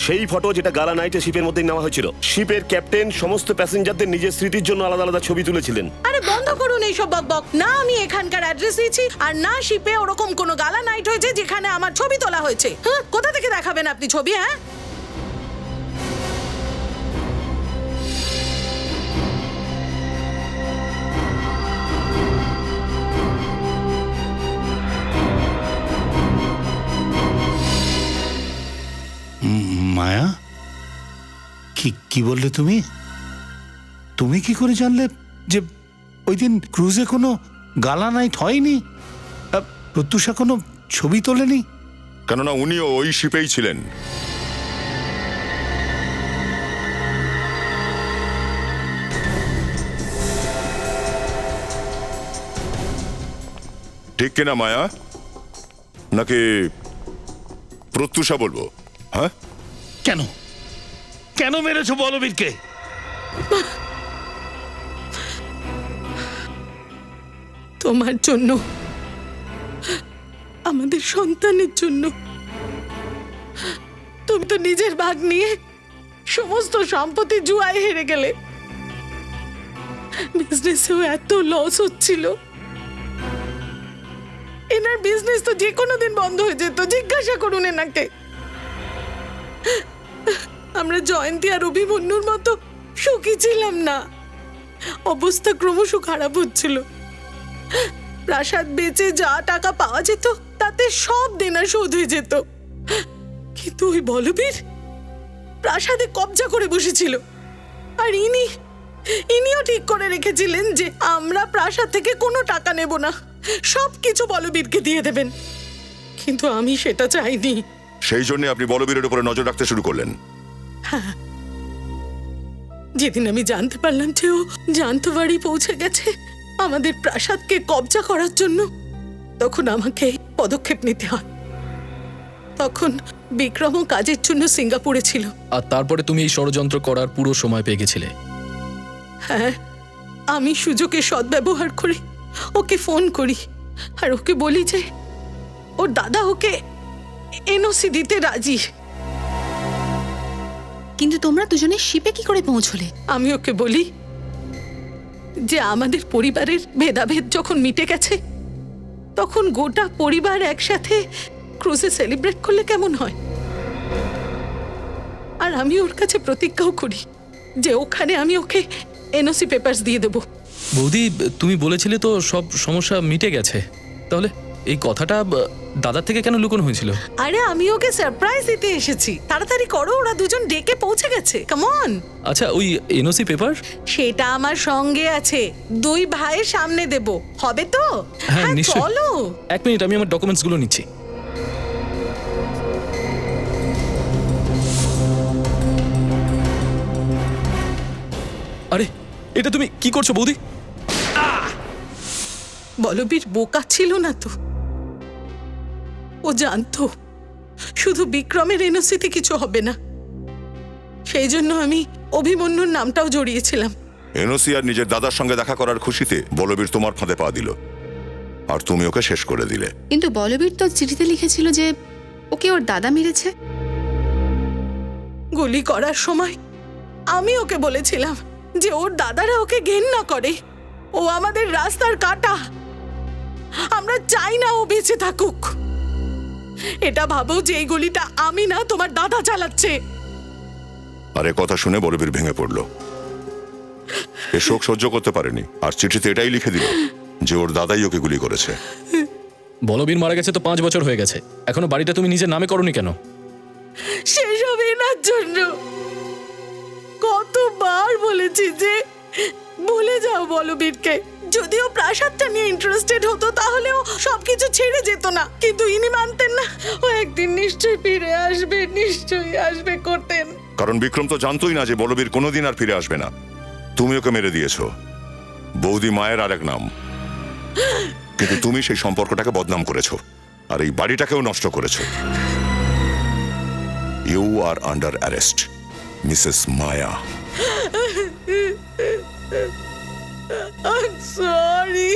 সেই ফটো যেটা গালা নাইটে শিপের মধ্যেই নেওয়া হয়েছিল। শিপের ক্যাপ্টেন সমস্ত প্যাসেঞ্জারদের নিজের স্মৃতির জন্য আলাদা আলাদা ছবি তুলেছিলেন। আরে বন্ধ করুন এইসব বকবক। না আমি এখানকার অ্যাড্রেস দিয়েছি, আর না শিপে ওরকম কোনো গালা নাইট হয়েছে যেখানে আমার ছবি তোলা হয়েছে। হ্যাঁ, কোথা থেকে দেখাবেন আপনি ছবি? হ্যাঁ, মায়া, কি বললে তুমি? তুমি কি করে জানলে যে ওই দিন ক্রুজে কোনো গালা নাইট হয়নি? প্রত্যুষা কোনো ছবি তোলেনি? কেননা উনিও ওই শিপেই ছিলেন। ঠিক কিনা মায়া? নাকি প্রত্যুষা বলবো? হ্যাঁ, কেন কেন মেরেছো বলবীরকে? তোমার জন্য, আমাদের সন্তানের জন্য। তুমি তো নিজের ভাগ নিয়ে সমস্ত সম্পত্তি জুয়ায় হেরে গেলে। বিজনেসেও এত লস হচ্ছিল। এনার বিজনেস তো যে কোনো দিন বন্ধ হয়ে যেত, জিজ্ঞাসা করুন এনাকে। আমরা জয়ন্তী আর অভিমন্যুর মতো সুখী ছিলাম না। অবস্থা ক্রমশ খারাপ হচ্ছিল। প্রাসাদ বেচে যা টাকা পাওয়া যেত তাতে সব দেনা শোধ হয়ে যেত। কিন্তু ওই বলবীর প্রাসাদে কবজা করে বসেছিল। আর ইনিও ঠিক করে রেখেছিলেন যে আমরা প্রাসাদ থেকে কোনো টাকা নেব না, সব কিছু বলবীরকে দিয়ে দেবেন। কিন্তু আমি সেটা চাইনি। সেই জন্য আপনি বলবীরের উপরে নজর রাখতে শুরু করলেন। হ্যাঁ, যেদিন আমি জানতে পারলাম যে ও জানতো বাড়ি পৌঁছে গেছে আমাদের প্রাসাদকে কবজা করার জন্য, তখন আমাকে পদক্ষেপ নিতে হয়। তখন বিক্রমও কাজের জন্য সিঙ্গাপুরে ছিল। আর তারপরে তুমি এই ষড়যন্ত্র করার পুরো সময় পেয়ে গেছিলে। হ্যাঁ, আমি সুযোগের সদ্ব্যবহার করি, ওকে ফোন করি আর ওকে বলি যে ওর দাদা ওকে এনওসি দিতে রাজি। কিন্তু তোমরা দুজনে শিপে কি করে পৌঁছলে? আমি ওকে বলি যে আমাদের পরিবারের ভেদাভেদ যখন মিটে গেছে, তখন গোটা পরিবার একসাথে ক্রুজে সেলিব্রেট করলে কেমন হয়। আর আমি ওর কাছে প্রতিজ্ঞাও করি যে ওখানে আমি ওকে এনওসি পেপারস দিয়ে দেব। বৌদি, তুমি বলেছিলে তো সব সমস্যা মিটে গেছে, তাহলে এই কথাটা দাদার থেকে কেন লুকোনো হয়েছিল? আরে আমি ওকে সারপ্রাইজ দিতে এসেছি। তাড়াতাড়ি করো, ওরা দুজন ডেকে পৌঁছে গেছে। Come on. আচ্ছা, ওই এনওসি পেপার? সেটা আমার সঙ্গে আছে, 2 ভাইয়ের সামনে দেব, হবে তো? হ্যাঁ, নিশ্চয়ই। চলো। 1 মিনিট, আমি আমার ডকুমেন্টস গুলো নিচ্ছি। আরে, এটা তুমি কি করছো বৌদি? বলবীর বোকা ছিল না তো। ও জানতো শুধু বিক্রমের এনওসিতে কিছু হবে না, সেই জন্য আমি অভিমন্যুর নামটাও জড়িয়েছিলাম। এনওসি আর নিজের দাদার সঙ্গে দেখা করার খুশিতে বলবীর তোমার ফাঁদে পা দিল, আর তুমি ওকে শেষ করে দিলে। কিন্তু বলবীর তো চিঠিতে লিখেছিল যে ওকে ওর দাদা মেরেছে। গুলি করার সময় আমি ওকে বলেছিলাম যে ওর দাদারা ওকে ঘেন্না করে, ও আমাদের রাস্তার কাঁটা, আমরা চাই না ও বেঁচে থাকুক। এটা ভাবো যে এই গুলিটা আমি না, তোমার দাদা চালাচ্ছে। আর এ কথা শুনে বলবীর ভেঙে পড়ল, এ শোক সহ্য করতে পারেনি, আর চিঠিতে এটাই লিখে দিল যে ওর দাদাই ওকে গুলি করেছে। বলবীর মারা গেছে তো 5 বছর হয়ে গেছে, এখনো বাড়িটা তুমি নিজের নামে করোনি কেন? সেসব এনার জন্য কতবার বলেছি যে ভুলে যাও বলবীরকে। যদিও প্রাসাদটা নিয়ে ইন্টারেস্টেড হতো তাহলে ও সবকিছু ছেড়ে যেত না, কিন্তু ইনি মানতেন না। ও একদিন নিশ্চয়ই ফিরে আসবে, নিশ্চয়ই আসবে করতেন। কারণ বিক্রম তো জানতোই না যে বলবীর কোনোদিন আর ফিরে আসবে না। তুমি ওকে মেরে দিয়েছো, বৌদি মায়ের আরেক নাম, কিন্তু তুমি সেই সম্পর্কটাকে বদনাম করেছো, আর এই বাড়িটাকেও নষ্ট করেছো। You are under arrest, Mrs Maya. I'm sorry.